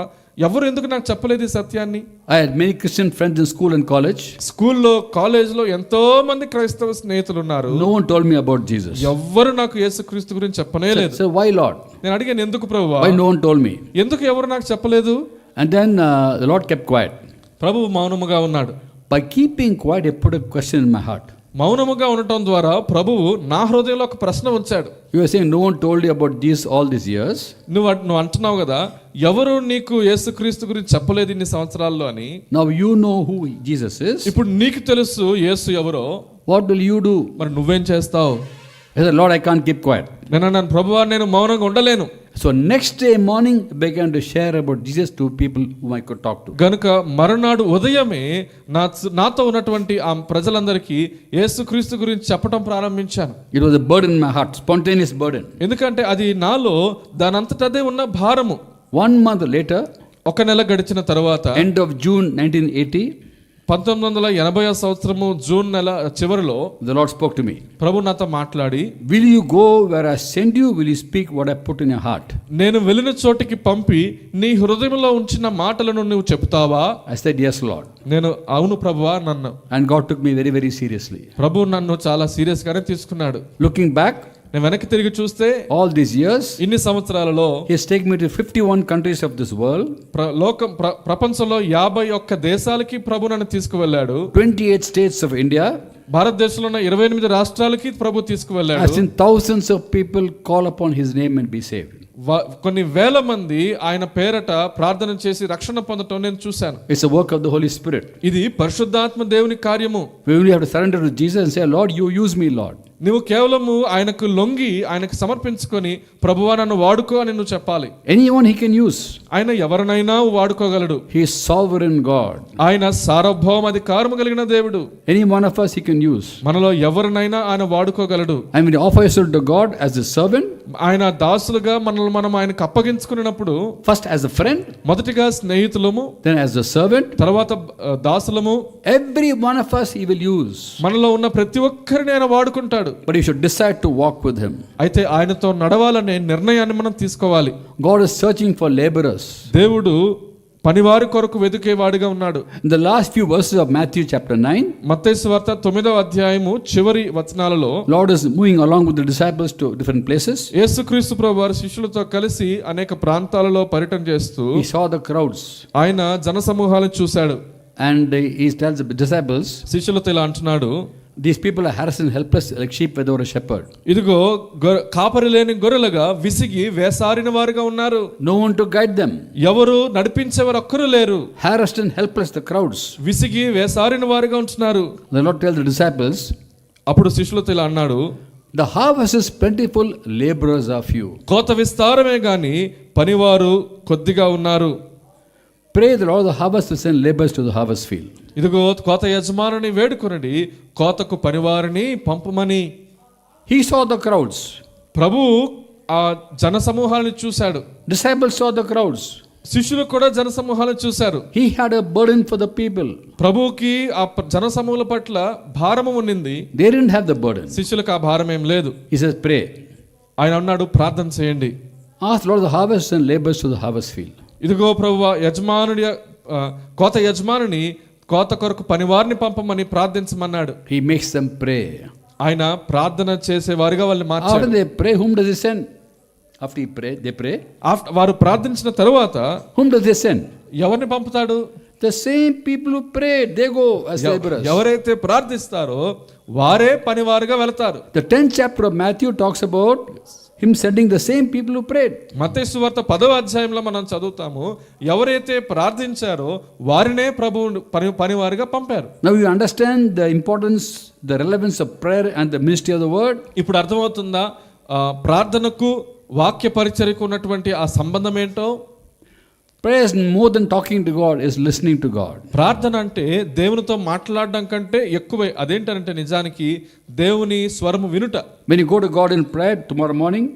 ఎవరు ఎందుకు నాకు చెప్పలేదు ఈ సత్యాన్ని? I had many Christian friends in school and college. స్కూల్లో, కాలేజ్లో ఎంతో మంది క్రైస్తవ స్నేహితులు ఉన్నారు. No one told me about Jesus. ఎవ్వరు నాకు యేసుక్రీస్తు గురించి చెప్పనే లేదు. So why, Lord? నేను అడిగాను, ఎందుకు ప్రభువా? Why no one told me? ఎందుకు ఎవరు నాకు చెప్పలేదు? And then the Lord kept quiet. ప్రభువు మౌనముగా ఉన్నాడు. By keeping quiet, I put a question in my heart. మౌనముగా ఉండటం ద్వారా ప్రభువు నా హృదయంలో ఒక ప్రశ్న ఉంచాడు. You are saying no one told you about Jesus all these years. నువ్వు అంటున్నావు కదా, ఎవరు నీకు యేసుక్రీస్తు గురించి చెప్పలేదు ఇన్ని సంవత్సరాల్లో అని. Now you know who Jesus is. ఇప్పుడు నీకు తెలుసు యేసు ఎవరో. What will you do? మరి నువ్వేం చేస్తావు? I said, Lord, I can't keep quiet. నేను అన్నాను, ప్రభువా, నేను మౌనంగా ఉండలేను. So next day morning, I began to share about Jesus to people whom I could talk to. గనుక మరునాడు ఉదయమే నాతో ఉన్నటువంటి ఆ ప్రజలందరికీ యేసుక్రీస్తు గురించి చెప్పడం ప్రారంభించాను. It was a burden in my heart, spontaneous burden. ఎందుకంటే అది నాలో దానంతటదే ఉన్న భారము. 1 month later, ఒక నెల గడిచిన తర్వాత, end of June 1980, 1980 సంవత్సరము జూన్ నెల చివరిలో the Lord spoke to me. ప్రభు నాతో మాట్లాడి, Will you go where I send you? Will you speak what I put in your heart? నేను వెళ్ళిన చోటికి పంపి నీ హృదయంలో ఉంచిన మాటలను నువ్వు చెప్తావా? I said, yes, Lord. నేను అవును ప్రభువా నన్ను. And God took me very, very seriously. ప్రభు నన్ను చాలా సీరియస్ గానే తీసుకున్నాడు. Looking back, నేను వెనక్కి తిరిగి చూస్తే all these years, ఇన్ని సంవత్సరాలలో He has taken me to 51 countries of this world, ప్రపంచంలో 51 దేశాలకి ప్రభు నన్ను తీసుకువెళ్ళాడు. 28 states of India. భారతదేశంలో ఉన్న 28 రాష్ట్రాలకి ప్రభు తీసుకువెళ్ళాడు. I've seen thousands of people call upon His name and be saved. కొన్ని వేల మంది ఆయన పేరట ప్రార్థన చేసి రక్షణ పొందటం నేను చూశాను. It's a work of the Holy Spirit. ఇది పరిశుద్ధాత్మ దేవుని కార్యము. We only have to surrender to Jesus and say, Lord, you use me, Lord. నువ్వు కేవలము ఆయనకు లొంగి ఆయనకు సమర్పించుకొని ప్రభువా నన్ను వాడుకో అని నువ్వు చెప్పాలి. Anyone He can use. ఆయన ఎవరినైనా వాడుకోగలడు. He is sovereign God. ఆయన సార్వభౌమ అధికారము కలిగిన దేవుడు. Any one of us He can use. మనలో ఎవరినైనా ఆయన వాడుకోగలడు. And when you offer yourself to God as a servant, ఆయన దాసులుగా మనల్ని మనం ఆయనకు అప్పగించుకున్నప్పుడు, first as a friend, మొదటిగా స్నేహితులము, then as a servant, తర్వాత దాసులము, every one of us He will use. మనలో ఉన్న ప్రతి ఒక్కరిని ఆయన వాడుకుంటాడు. But you should decide to walk with Him. అయితే ఆయనతో నడవాలనే నిర్ణయాన్ని మనం తీసుకోవాలి. God is searching for laborers. దేవుడు పనివారి కొరకు వెతికేవాడిగా ఉన్నాడు. In the last few verses of Matthew chapter 9, మత్తయి సువార్త 9వ అధ్యాయము చివరి వచనాలలో Lord is moving along with the disciples to different places. యేసుక్రీస్తు ప్రభువారు శిష్యులతో కలిసి అనేక ప్రాంతాలలో పర్యటన చేస్తూ He saw the crowds ఆయన జనసమూహాలను చూశాడు. and He tells the disciples, శిష్యులతో ఇలా అంటున్నాడు, these people are harassed and helpless like sheep without a shepherd. ఇదిగో కాపరి లేని గొర్రెలుగా విసిగి వేసారిన వారుగా ఉన్నారు. No one to guide them. ఎవరు నడిపించేవారు ఒక్కరు లేరు. Harassed and helpless the crowds. విసిగి వేసారిన వారుగా ఉంటున్నారు. The Lord tells the disciples, అప్పుడు శిష్యులతో ఇలా అన్నాడు, the harvest is plentiful, laborers are few. కోత విస్తారమే గాని పనివారు కొద్దిగా ఉన్నారు. Pray the Lord of the harvest to send laborers to the harvest field. ఇదిగో కోత యజమానుని వేడుకొనడి, కోతకు పనివారిని పంపమని. He saw the crowds. ప్రభు ఆ జనసమూహాలను చూశాడు. Disciples saw the crowds. శిష్యులు కూడా జనసమూహాలను చూశారు. He had a burden for the people. ప్రభువుకి ఆ జనసమూహాల పట్ల భారము ఉన్నింది. They didn't have the burden. శిష్యులకు ఆ భారం ఏం లేదు. He says, pray. ఆయన అన్నాడు, ప్రార్థన చేయండి. Ask the Lord of the harvest and laborers to the harvest field. ఇదిగో ప్రభువా యజమానుడి కోత యజమానుని కోత కొరకు పనివారిని పంపమని ప్రార్థించమన్నాడు. He makes them pray. ఆయన ప్రార్థన చేసే వారిగా వాళ్ళని మార్చాడు. After they pray, whom does He send? After He pray, they pray. వారు ప్రార్థించిన తరువాత Whom does He send? ఎవరిని పంపుతాడు? The same people who prayed, they go as laborers. ఎవరైతే ప్రార్థిస్తారో వారే పనివారుగా వెళతారు. The 10th chapter of Matthew talks about Him sending the same people who prayed. మత్తయి సువార్త 10వ అధ్యాయంలో మనం చదువుతాము, ఎవరైతే ప్రార్థించారో వారినే ప్రభువు పనివారిగా పంపారు. Now you understand the importance, the relevance of prayer and the ministry of the word. ఇప్పుడు అర్థమవుతుందా ప్రార్థనకు వాక్య పరిచర్యకు ఉన్నటువంటి ఆ సంబంధం ఏంటో? Prayer is more than talking to God, is listening to God. ప్రార్థన అంటే దేవునితో మాట్లాడడం కంటే ఎక్కువే. అదేంటంటే నిజానికి దేవుని స్వరము వినుట. When you go to God in prayer tomorrow morning,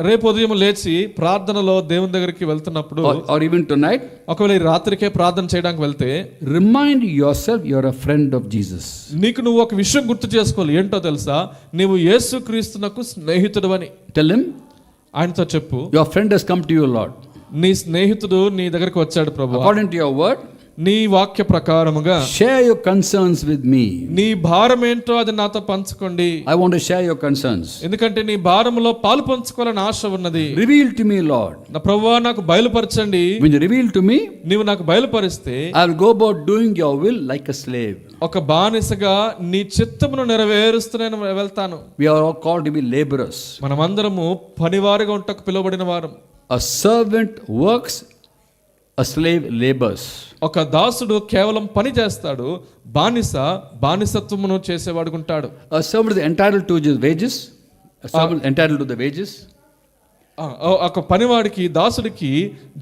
రేపు ఉదయం లేచి ప్రార్థనలో దేవుని దగ్గరికి వెళ్తున్నప్పుడు, or even tonight, ఒకవేళ ఈ రాత్రికే ప్రార్థన చేయడానికి వెళ్తే, remind yourself you are a friend of Jesus. నీకు నువ్వు ఒక విషయం గుర్తు చేసుకోవాలి. ఏంటో తెలుసా? నీవు యేసుక్రీస్తునకు స్నేహితుడవని. Tell Him, ఆయనతో చెప్పు, your friend has come to you, Lord. నీ స్నేహితుడు నీ దగ్గరికి వచ్చాడు ప్రభువా. According to your word, నీ వాక్య ప్రకారముగా share your concerns with me. నీ భారం ఏంటో అది నాతో పంచుకోండి. I want to share your concerns. ఎందుకంటే నీ భారములో పాలు పంచుకోవాలని ఆశ ఉన్నది. Reveal to me, Lord. నా ప్రభువా నాకు బయలుపరచండి. When you reveal to me, నీవు నాకు బయలుపరిస్తే I will go about doing your will like a slave. ఒక బానిసగా నీ చిత్తమును నెరవేరుస్తూ నేను వెళ్తాను. We are all called to be laborers. మనమందరము పనివారిగా ఉంటకు పిలువబడిన వారం. A servant works, a slave labors. ఒక దాసుడు కేవలం పని చేస్తాడు, బానిసత్వమును చేసేవాడుకుంటాడు. A servant is entitled to his wages. A servant is entitled to the wages. ఒక పనివాడికి దాసుడికి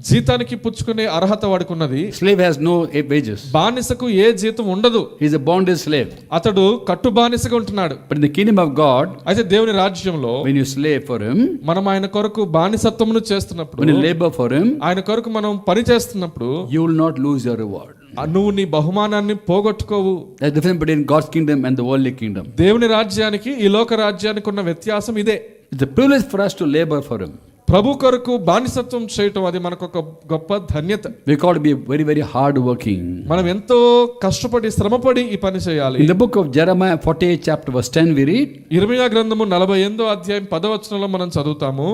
జీతానికి పుచ్చుకునే అర్హత వాడుకున్నది. Slave has no wages. బానిసకు ఏ జీతం ఉండదు. He is a bondage slave. అతడు కట్టు బానిసగా ఉంటున్నాడు. But in the kingdom of God, అయితే దేవుని రాజ్యంలో when you slave for Him, మనం ఆయన కొరకు బానిసత్వమును చేస్తున్నప్పుడు, when you labor for Him, ఆయన కొరకు మనం పని చేస్తున్నప్పుడు, you will not lose your reward. నువ్వు నీ బహుమానాన్ని పోగొట్టుకోవు. There's difference between God's kingdom and the worldly kingdom. దేవుని రాజ్యానికి ఈ లోక రాజ్యానికి ఉన్న వ్యత్యాసం ఇదే. It's a privilege for us to labor for Him. ప్రభు కొరకు బానిసత్వం చేయటం అది మనకు ఒక గొప్ప ధన్యత. We call to be very, very hard working. మనం ఎంతో కష్టపడి శ్రమపడి ఈ పని చేయాలి. In the book of Jeremiah 48 chapter verse 10 we read, ఇర్మీయా గ్రంథము 48వ అధ్యాయం 10వ వచనంలో మనం చదువుతాము,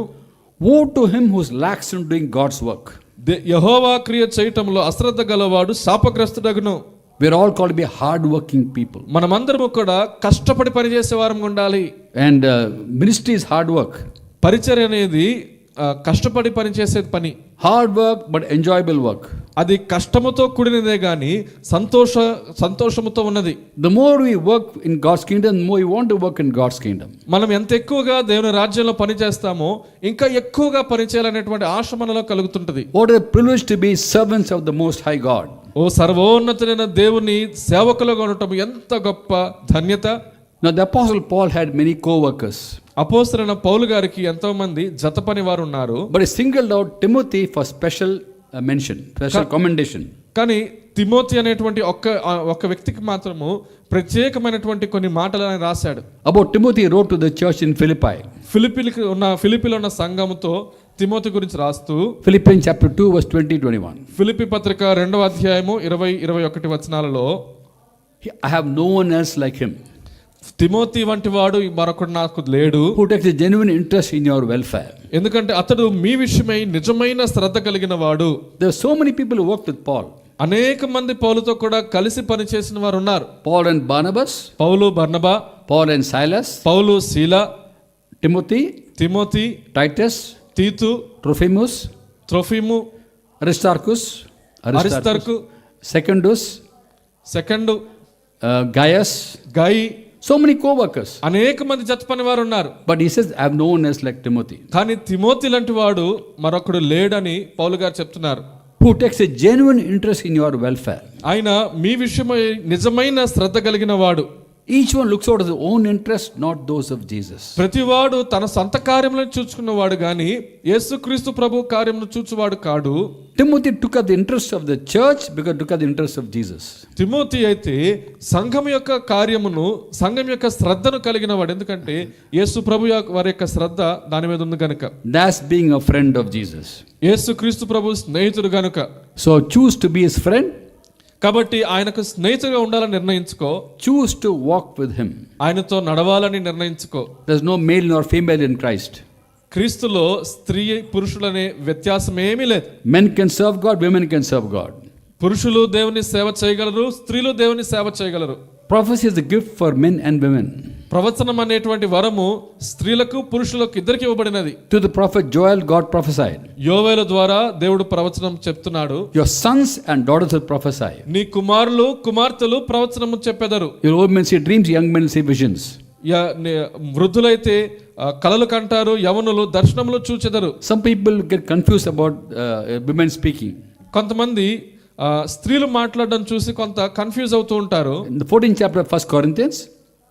woe to him who is lax in doing God's work. యెహోవా క్రియ చేయటంలో అశ్రద్ధ గలవాడు శాపగ్రస్తుడగును. We are all called to be hard working people. మనమందరము కూడా కష్టపడి పనిచేసే వారం ఉండాలి. And ministry is hard work. పరిచర్య అనేది కష్టపడి పనిచేసేది పని. Hard work but enjoyable work. అది కష్టముతో కూడినదే గాని సంతోషముతో ఉన్నది. The more we work in God's kingdom, the more we want to work in God's kingdom. మనం ఎంత ఎక్కువగా దేవుని రాజ్యంలో పని చేస్తామో ఇంకా ఎక్కువగా పని చేయాలనేటువంటి ఆశ మనలో కలుగుతుంటది. What a privilege to be servants of the Most High God. ఓ సర్వోన్నతుడైన దేవుని సేవకులుగా ఉండటం ఎంత గొప్ప ధన్యత. Now the apostle Paul had many co-workers. అపోస్తలుడైన పౌలు గారికి ఎంతో మంది జత పని వారు ఉన్నారు. But he singled out Timothy for special mention, special commendation. కానీ తిమోతి అనేటువంటి ఒక్క వ్యక్తికి మాత్రము ప్రత్యేకమైనటువంటి కొన్ని మాటలు ఆయన రాశాడు. About Timothy he wrote to the church in Philippi. ఫిలిప్పీలో ఉన్న సంఘముతో తిమోతి గురించి రాస్తూ, Philippians chapter 2 verse 20-21. ఫిలిప్పీ పత్రిక 2వ అధ్యాయము 20-21 వచనాలలో, I have no one else like him. Timothy వంటి వాడు మరొకడు నాకు లేడు. Who takes a genuine interest in your welfare. ఎందుకంటే అతడు మీ విషయమై నిజమైన శ్రద్ధ కలిగిన వాడు. There are so many people who worked with Paul. అనేక మంది పౌలుతో కూడా కలిసి పని చేసిన వారు ఉన్నారు. Paul and Barnabas, Paul Barnabas, Paul and Silas, పౌలు శీల, Timothy, తిమోతి, Titus, తీతు, Trophimus, Trophimus, Aristarchus, second, Gaius, గై, so many co-workers. అనేక మంది జత పని వారు ఉన్నారు. But he says, I have no one else like Timothy. కానీ తిమోతి లాంటి వాడు మరొకడు లేడని పౌలు గారు చెప్తున్నారు. Who takes a genuine interest in your welfare. ఆయన మీ విషయమై నిజమైన శ్రద్ధ కలిగిన వాడు. Each one looks out of his own interest, not those of Jesus. ప్రతివాడు తన సొంత కార్యములను చూచుకున్నవాడు గాని యేసుక్రీస్తు ప్రభు కార్యమును చూచువాడు కాడు. Timothy took up the interest of the church because took up the interest of Jesus. Timothy అయితే సంఘం యొక్క కార్యమును, సంఘం యొక్క శ్రద్ధను కలిగిన వాడు. ఎందుకంటే యేసు ప్రభు వారి యొక్క శ్రద్ధ దాని మీద ఉంది కనుక. That's being a friend of Jesus. యేసుక్రీస్తు ప్రభు స్నేహితుడు కనుక. So choose to be his friend. కాబట్టి ఆయనకు స్నేహితుడిగా ఉండాలని నిర్ణయించుకో. Choose to walk with him. ఆయనతో నడవాలని నిర్ణయించుకో. There's no male nor female in Christ. క్రీస్తులో స్త్రీ పురుషులనే వ్యత్యాసం ఏమీ లేదు. Men can serve God, women can serve God. పురుషులు దేవుని సేవ చేయగలరు, స్త్రీలు దేవుని సేవ చేయగలరు. Prophecy is a gift for men and women. ప్రవచనం అనేటువంటి వరము స్త్రీలకు పురుషులకు ఇద్దరికి ఇవ్వబడినది. To the prophet Joel, God prophesied. యోవేలు ద్వారా దేవుడు ప్రవచనం చెప్తున్నాడు. Your sons and daughters will prophesy. నీ కుమారులు కుమార్తెలు ప్రవచనము చెప్పెదరు. Your old men see dreams, young men see visions. వృద్ధులైతే కలలు కంటారు, యవనులు దర్శనములు చూచెదరు. Some people get confused about women speaking. కొంతమంది స్త్రీలు మాట్లాడడం చూసి కొంత కన్ఫ్యూజ్ అవుతూ ఉంటారు. In the 14th chapter of 1 Corinthians,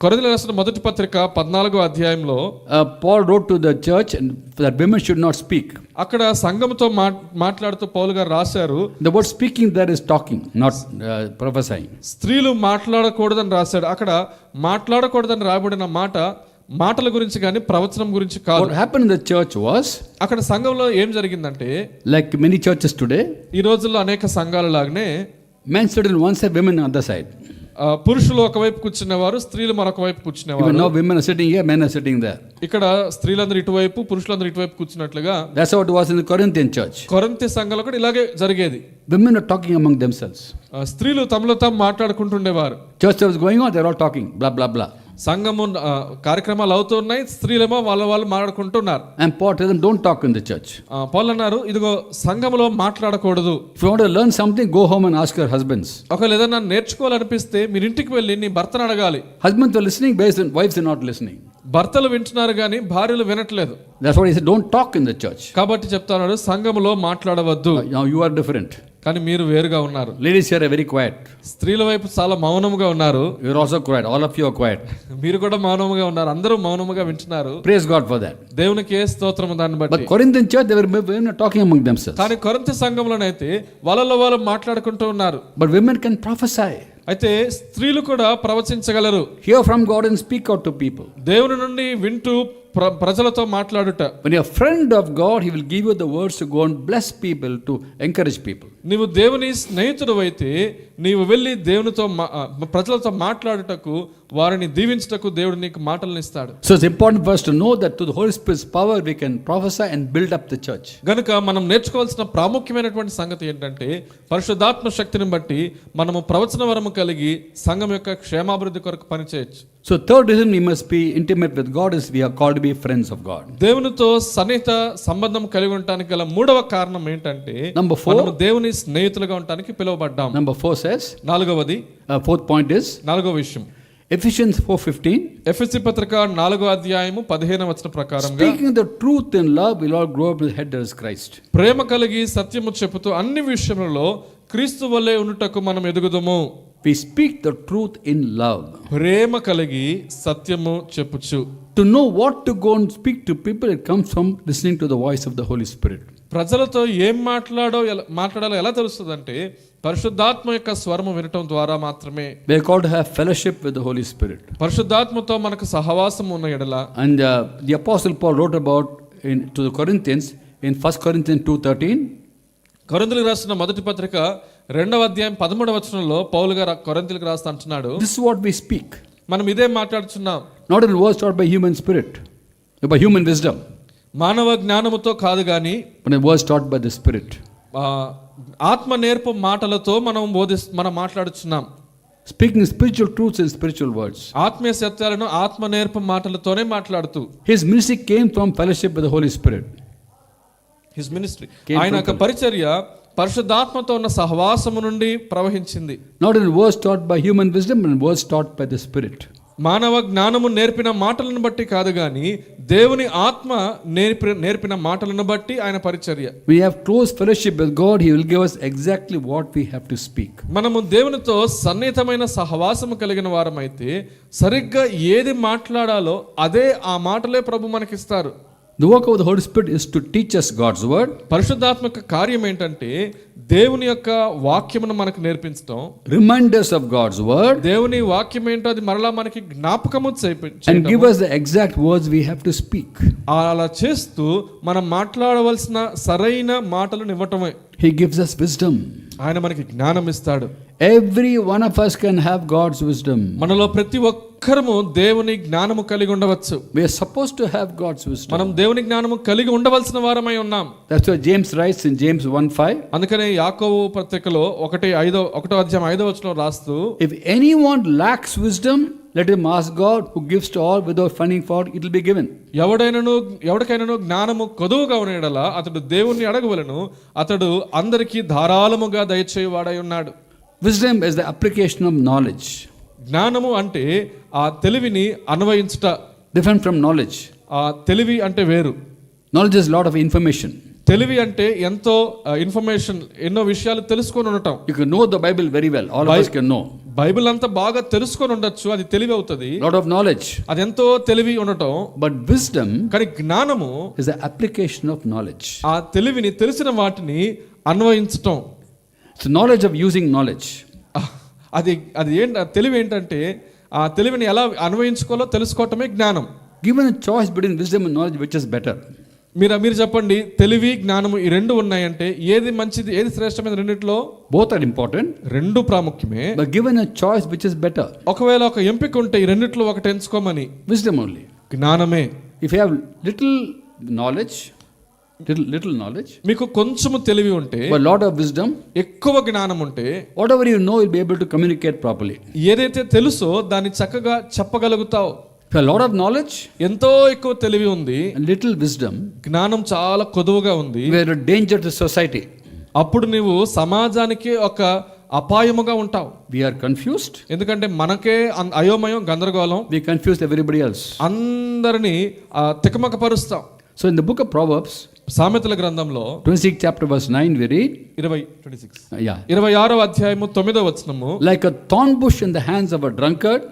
కొరింథీయులకు రాసిన మొదటి పత్రిక 14వ అధ్యాయంలో Paul wrote to the church that women should not speak. అక్కడ సంఘముతో మాట్లాడుతూ పౌలు గారు రాశారు. The word speaking there is talking, not prophesying. స్త్రీలు మాట్లాడకూడదని రాశాడు. అక్కడ మాట్లాడకూడదని రాయబడిన మాట మాటల గురించి కానీ ప్రవచనం గురించి కాదు. What happened in the church was, అక్కడ సంఘంలో ఏం జరిగిందంటే, like many churches today, ఈ రోజుల్లో అనేక సంఘాల లాగానే men stood on one side, women on the other side. పురుషులు ఒకవైపు కూర్చునేవారు, స్త్రీలు మరొక వైపు కూర్చునేవారు. Even now women are sitting here, men are sitting there. ఇక్కడ స్త్రీలందరూ ఇటువైపు, పురుషులందరూ ఇటువైపు కూర్చున్నట్లుగా That's how it was in the Corinthian church. కొరింథీ సంఘంలో కూడా ఇలాగే జరిగేది. Women are talking among themselves. స్త్రీలు తమలో తాము మాట్లాడుకుంటుండేవారు. Church was going on, they're all talking, blah blah blah. సంఘము కార్యక్రమాలు అవుతూ ఉన్నాయి, స్త్రీలేమో వాళ్ళు మాట్లాడుకుంటున్నారు. And Paul tells them, don't talk in the church. పౌలు అన్నారు, ఇదిగో సంఘములో మాట్లాడకూడదు. If you want to learn something, go home and ask your husbands. ఒకవేళ ఏదైనా నేర్చుకోవాలనిపిస్తే మీరు ఇంటికి వెళ్ళి నీ భర్తను అడగాలి. Husbands are listening, wives are not listening. భర్తలు వింటున్నారు కానీ భార్యలు వినట్లేదు. That's why he said, don't talk in the church. కాబట్టి చెప్తాడు, సంఘములో మాట్లాడవద్దు. Now you are different. కానీ మీరు వేరుగా ఉన్నారు. Ladies here are very quiet. స్త్రీల వైపు చాలా మౌనముగా ఉన్నారు. You are also quiet. All of you are quiet. మీరు కూడా మౌనముగా ఉన్నారు. అందరూ మౌనముగా వింటున్నారు. Praise God for that. దేవునికి స్తోత్రము దాన్ని బట్టి. But Corinthian church, they were talking among themselves. కానీ కొరింథీ సంఘంలోనైతే వాళ్ళలో వాళ్ళు మాట్లాడుకుంటూ ఉన్నారు. But women can prophesy. అయితే స్త్రీలు కూడా ప్రవచించగలరు. Hear from God and speak out to people. దేవుని నుండి వింటూ ప్రజలతో మాట్లాడుట. When you're a friend of God, He will give you the words to go and bless people, to encourage people. నీవు దేవుని స్నేహితుడు అయితే నీవు వెళ్ళి దేవునితో ప్రజలతో మాట్లాడుటకు, వారిని దీవించుటకు దేవుడు నీకు మాటలను ఇస్తాడు. So it's important for us to know that through the Holy Spirit's power we can prophesy and build up the church. గనుక మనం నేర్చుకోవాల్సిన ప్రాముఖ్యమైనటువంటి సంగతి ఏంటంటే పరిశుద్ధాత్మ శక్తిని బట్టి మనము ప్రవచన వరము కలిగి సంఘం యొక్క క్షేమాభివృద్ధి కొరకు పనిచేయచ్చు. So third reason we must be intimate with God is we are called to be friends of God. దేవునితో సన్నిహిత సంబంధం కలిగి ఉండడానికి గల మూడవ కారణం ఏంటంటే Number 4. మనము దేవుని స్నేహితులుగా ఉండడానికి పిలువబడ్డాం. Number 4 says, నాలుగవది, fourth point is నాలుగవ విషయం, Ephesians 4:15. ఎఫెసీ పత్రిక 4వ అధ్యాయము 15వ వచన ప్రకారంగా, Speaking the truth in love, we'll all grow up to the head that is Christ. ప్రేమ కలిగి సత్యము చెప్పుతూ అన్ని విషయములలో క్రీస్తు వలె ఉండుటకు మనం ఎదుగుదము. We speak the truth in love. ప్రేమ కలిగి సత్యము చెప్పుచు. To know what to go and speak to people, it comes from listening to the voice of the Holy Spirit. ప్రజలతో ఏం మాట్లాడాలో ఎలా తెలుస్తుందంటే పరిశుద్ధాత్మ యొక్క స్వరము వినటం ద్వారా మాత్రమే. We are called to have fellowship with the Holy Spirit. పరిశుద్ధాత్మతో మనకు సహవాసం ఉన్న ఎడల. And the Apostle Paul wrote about to the Corinthians in 1 Corinthians 2:13. కొరింథీయులకు రాసిన మొదటి పత్రిక 2వ అధ్యాయం 13వ వచనంలో పౌలు గారు కొరింథీయులకు రాస్తా అంటున్నాడు, This is what we speak. మనం ఇదే మాట్లాడుచున్నాం. Not in words taught by human spirit, by human wisdom, మానవ జ్ఞానముతో కాదు గాని but in words taught by the Spirit. ఆత్మ నేర్పు మాటలతో మనం మాట్లాడుచున్నాం. Speaking spiritual truths in spiritual words. ఆత్మీయ సత్యాలను ఆత్మ నేర్పు మాటలతోనే మాట్లాడుతూ. His ministry came from fellowship with the Holy Spirit. His ministry, ఆయన యొక్క పరిచర్య పరిశుద్ధాత్మతో ఉన్న సహవాసము నుండి ప్రవహించింది. Not in words taught by human wisdom, but in words taught by the Spirit. మానవ జ్ఞానము నేర్పిన మాటలను బట్టి కాదు గాని దేవుని ఆత్మ నేర్పిన మాటలను బట్టి ఆయన పరిచర్య. We have close fellowship with God. He will give us exactly what we have to speak. మనము దేవునితో సన్నిహితమైన సహవాసము కలిగిన వారమైతే సరిగ్గా ఏది మాట్లాడాలో అదే ఆ మాటలే ప్రభు మనకిస్తారు. The work of the Holy Spirit is to teach us God's word. పరిశుద్ధాత్మక కార్యం ఏంటంటే దేవుని యొక్క వాక్యమును మనకు నేర్పించడం. Remind us of God's word. దేవుని వాక్యం ఏంటో అది మరలా మనకి జ్ఞాపకము and give us the exact words we have to speak. అలా చేస్తూ మనం మాట్లాడవలసిన సరైన మాటలను ఇవ్వటమే. He gives us wisdom. ఆయన మనకి జ్ఞానం ఇస్తాడు. Every one of us can have God's wisdom. మనలో ప్రతి ఒక్కరము దేవుని జ్ఞానము కలిగి ఉండవచ్చు. We are supposed to have God's wisdom. మనం దేవుని జ్ఞానము కలిగి ఉండవలసిన వారమై ఉన్నాం. That's why James writes in James 1:5. అందుకనే యాకోబు పత్రికలో 1వ అధ్యాయం 5వ వచనంలో రాస్తూ, If anyone lacks wisdom, let him ask God, who gives to all without finding fault, it will be given. ఎవడికైనాను జ్ఞానము కొదువుగా ఉన్నడలా అతడు దేవుణ్ణి అడగవలెను, అతడు అందరికీ ధారాళముగా దయచేయువాడై ఉన్నాడు. Wisdom is the application of knowledge. జ్ఞానము అంటే ఆ తెలివిని అన్వయించుట. Different from knowledge. ఆ తెలివి అంటే వేరు. Knowledge is a lot of information. తెలివి అంటే ఎంతో ఇన్ఫర్మేషన్, ఎన్నో విషయాలు తెలుసుకొని ఉండటం. You can know the Bible very well. All of us can know. Bible అంతా బాగా తెలుసుకొని ఉండొచ్చు, అది తెలివి అవుతుంది. Lot of knowledge. అది ఎంతో తెలివి ఉండటం. But wisdom, కానీ జ్ఞానము is the application of knowledge. ఆ తెలివిని, తెలిసిన వాటిని అన్వయించటం. It's knowledge of using knowledge. అది తెలివి ఏంటంటే ఆ తెలివిని ఎలా అన్వయించుకోవాలో తెలుసుకోవటమే జ్ఞానం. Given a choice between wisdom and knowledge, which is better? మీరు చెప్పండి, తెలివి జ్ఞానము ఈ రెండు ఉన్నాయంటే ఏది మంచిది, ఏది శ్రేష్టమైన? రెండిట్లో both are important. రెండు ప్రాముఖ్యమే. But given a choice, which is better? ఒకవేళ ఒక ఎంపిక ఉంటే ఈ రెండిట్లో ఒకటి ఎంచుకోమని. Wisdom only. జ్ఞానమే. If you have little knowledge, మీకు కొంచెము తెలివి ఉంటే, but lot of wisdom, ఎక్కువ జ్ఞానం ఉంటే, whatever you know, you'll be able to communicate properly. ఏదైతే తెలుసో దాన్ని చక్కగా చెప్పగలుగుతావు. If a lot of knowledge, ఎంతో ఎక్కువ తెలివి ఉంది, and little wisdom, జ్ఞానం చాలా కొదువుగా ఉంది, we are a danger to society. అప్పుడు నువ్వు సమాజానికి ఒక అపాయముగా ఉంటావు. We are confused. ఎందుకంటే మనకే అయోమయం, గందరగోళం. We confuse everybody else. అందరినీ తికమక పరుస్తాం. So in the book of Proverbs, సామెతల గ్రంథంలో 26 chapter verse 9, we read, 26వ అధ్యాయము 9వ వచనము, like a thorn bush in the hands of a drunkard,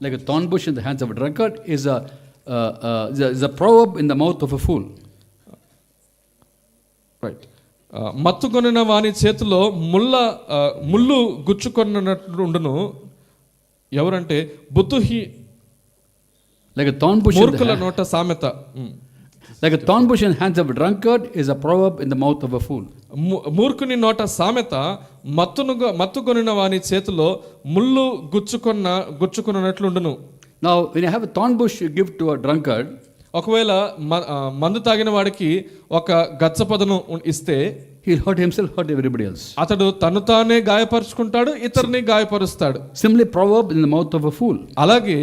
like a thorn bush in the hands of a drunkard is a proverb in the mouth of a fool. Right. మత్తుకొనిన వాని చేతిలో ముళ్ళు గుచ్చుకొన్నట్టు ఉండును. ఎవరంటే Like a thorn bush in the మూర్ఖుల నోట సామెత. like a thorn bush in the hands of a drunkard is a proverb in the mouth of a fool. మూర్ఖుని నోట సామెత మత్తుకొనిన వాని చేతిలో ముళ్ళు గుచ్చుకున్నట్లుండును. Now, when you have a thorn bush you give to a drunkard, ఒకవేళ మందు తాగిన వాడికి ఒక గచ్చపదను ఇస్తే he'll hurt himself, hurt everybody else. అతడు తను తానే గాయపరుచుకుంటాడు, ఇతరుని గాయపరుస్తాడు. Similarly, proverb in the mouth of a fool. అలాగే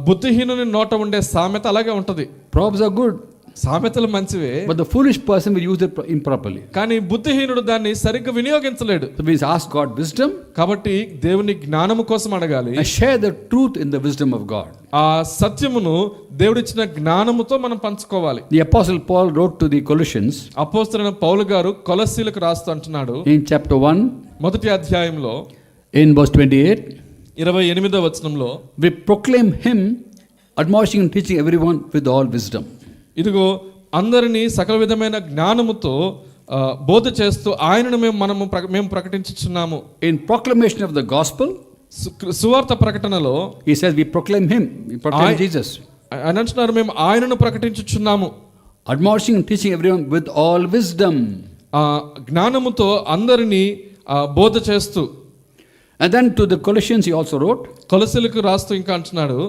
బుద్ధిహీనుని నోట ఉండే సామెత అలాగే ఉంటది. Proverbs are good, సామెతలు మంచివే, but the foolish person will use it improperly. కానీ బుద్ధిహీనుడు దాన్ని సరిగ్గా వినియోగించలేడు. So we ask God wisdom, కాబట్టి దేవుని జ్ఞానము కోసం అడగాలి. and share the truth in the wisdom of God. ఆ సత్యమును దేవుడిచ్చిన జ్ఞానముతో మనం పంచుకోవాలి. The apostle Paul wrote to the Colossians, అపోస్తలుడైన పౌలు గారు కొలస్సీలకు రాస్తూ అంటున్నాడు in chapter 1, మొదటి అధ్యాయంలో in verse 28, 28వ వచనంలో, we proclaim him, admonishing and teaching everyone with all wisdom. ఇదిగో అందరినీ సకల విధమైన జ్ఞానముతో బోధ చేస్తూ ఆయనను మేము ప్రకటించుచున్నాము. In proclamation of the gospel, సువార్త ప్రకటనలో he says we proclaim him, we proclaim Jesus. అని అంటున్నారు, మేము ఆయనను ప్రకటించుచున్నాము. Admonishing and teaching everyone with all wisdom. జ్ఞానముతో అందరినీ బోధ చేస్తూ. And then to the Colossians he also wrote, కొలస్సీలకు రాస్తూ ఇంకా అంటున్నాడు,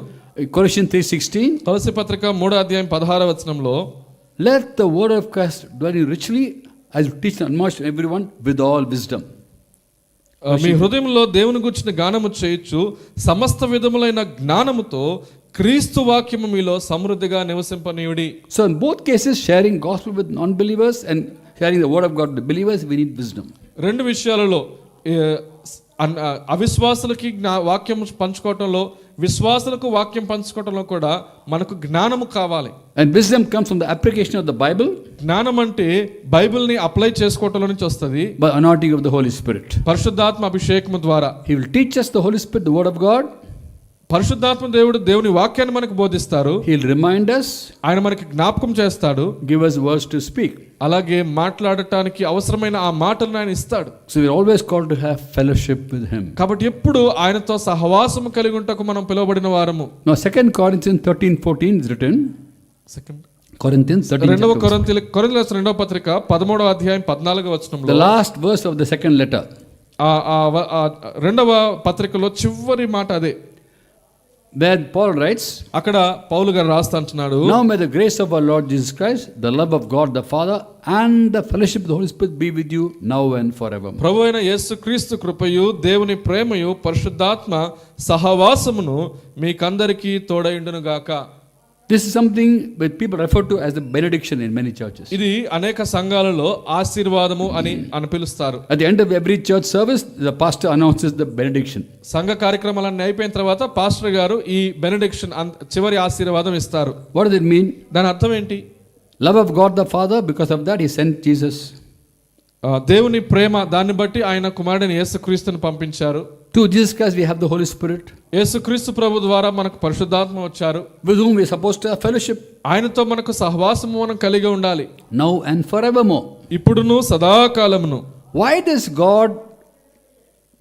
Colossians 3:16, కొలస్సీ పత్రిక 3వ అధ్యాయం 16వ వచనంలో, let the word of Christ dwell in richly as you teach and admonish everyone with all wisdom. మీ హృదయంలో దేవుని గురించిన గానము చేయొచ్చు సమస్త విధములైన జ్ఞానముతో క్రీస్తు వాక్యము మీలో సమృద్ధిగా నివసింపనీయుడి. So in both cases, sharing gospel with non-believers and sharing the word of God with believers, we need wisdom. రెండు విషయాలలో అవిశ్వాసులకి వాక్యం పంచుకోవటంలో, విశ్వాసులకు వాక్యం పంచుకోవటంలో కూడా మనకు జ్ఞానము కావాలి. And wisdom comes from the application of the Bible. జ్ఞానం అంటే బైబిల్ని అప్లై చేసుకోవటంలో నుంచి వస్తుంది. By anointing of the Holy Spirit. పరిశుద్ధాత్మ అభిషేకము ద్వారా. He will teach us the Holy Spirit, the word of God. పరిశుద్ధాత్మ దేవుని వాక్యాన్ని మనకు బోధిస్తారు. He will remind us. ఆయన మనకి జ్ఞాపకం చేస్తాడు. Give us words to speak. అలాగే మాట్లాడటానికి అవసరమైన ఆ మాటలను ఆయన ఇస్తాడు. So we are always called to have fellowship with him. కాబట్టి ఎప్పుడు ఆయనతో సహవాసము కలిగి ఉంటకు మనం పిలువబడిన వారము. Now 2 Corinthians 13:14 is written. 2 Corinthians 13. 2 కొరింథీయులకు 2వ పత్రిక 13వ అధ్యాయం 14వ వచనంలో, the last verse of the second letter. రెండవ పత్రికలో చివరి మాట అదే. Where Paul writes, అక్కడ పౌలు గారు రాస్తా అంటున్నాడు, now may the grace of our Lord Jesus Christ, the love of God the Father and the fellowship of the Holy Spirit be with you now and forever. ప్రభు అయిన యేసుక్రీస్తు కృపయు దేవుని ప్రేమయు పరిశుద్ధాత్మ సహవాసమును మీకందరికీ తోడైండును గాక. This is something that people refer to as the benediction in many churches. ఇది అనేక సంఘాలలో ఆశీర్వాదము అని పిలుస్తారు. At the end of every church service, the pastor announces the benediction. సంఘ కార్యక్రమాలన్నీ అయిపోయిన తర్వాత పాస్టర్ గారు ఈ బెనెడిక్షన్ చివరి ఆశీర్వాదం ఇస్తారు. What does it mean? దాని అర్థం ఏంటి? Love of God the Father, because of that he sent Jesus. దేవుని ప్రేమ, దాన్ని బట్టి ఆయన కుమారుడైన యేసుక్రీస్తుని పంపించారు. To Jesus Christ we have the Holy Spirit. యేసుక్రీస్తు ప్రభు ద్వారా మనకు పరిశుద్ధాత్మ వచ్చారు. With whom we are supposed to have fellowship. ఆయనతో మనకు సహవాసము మనం కలిగి ఉండాలి. Now and forevermore. ఇప్పుడును సదాకాలమును. Why does God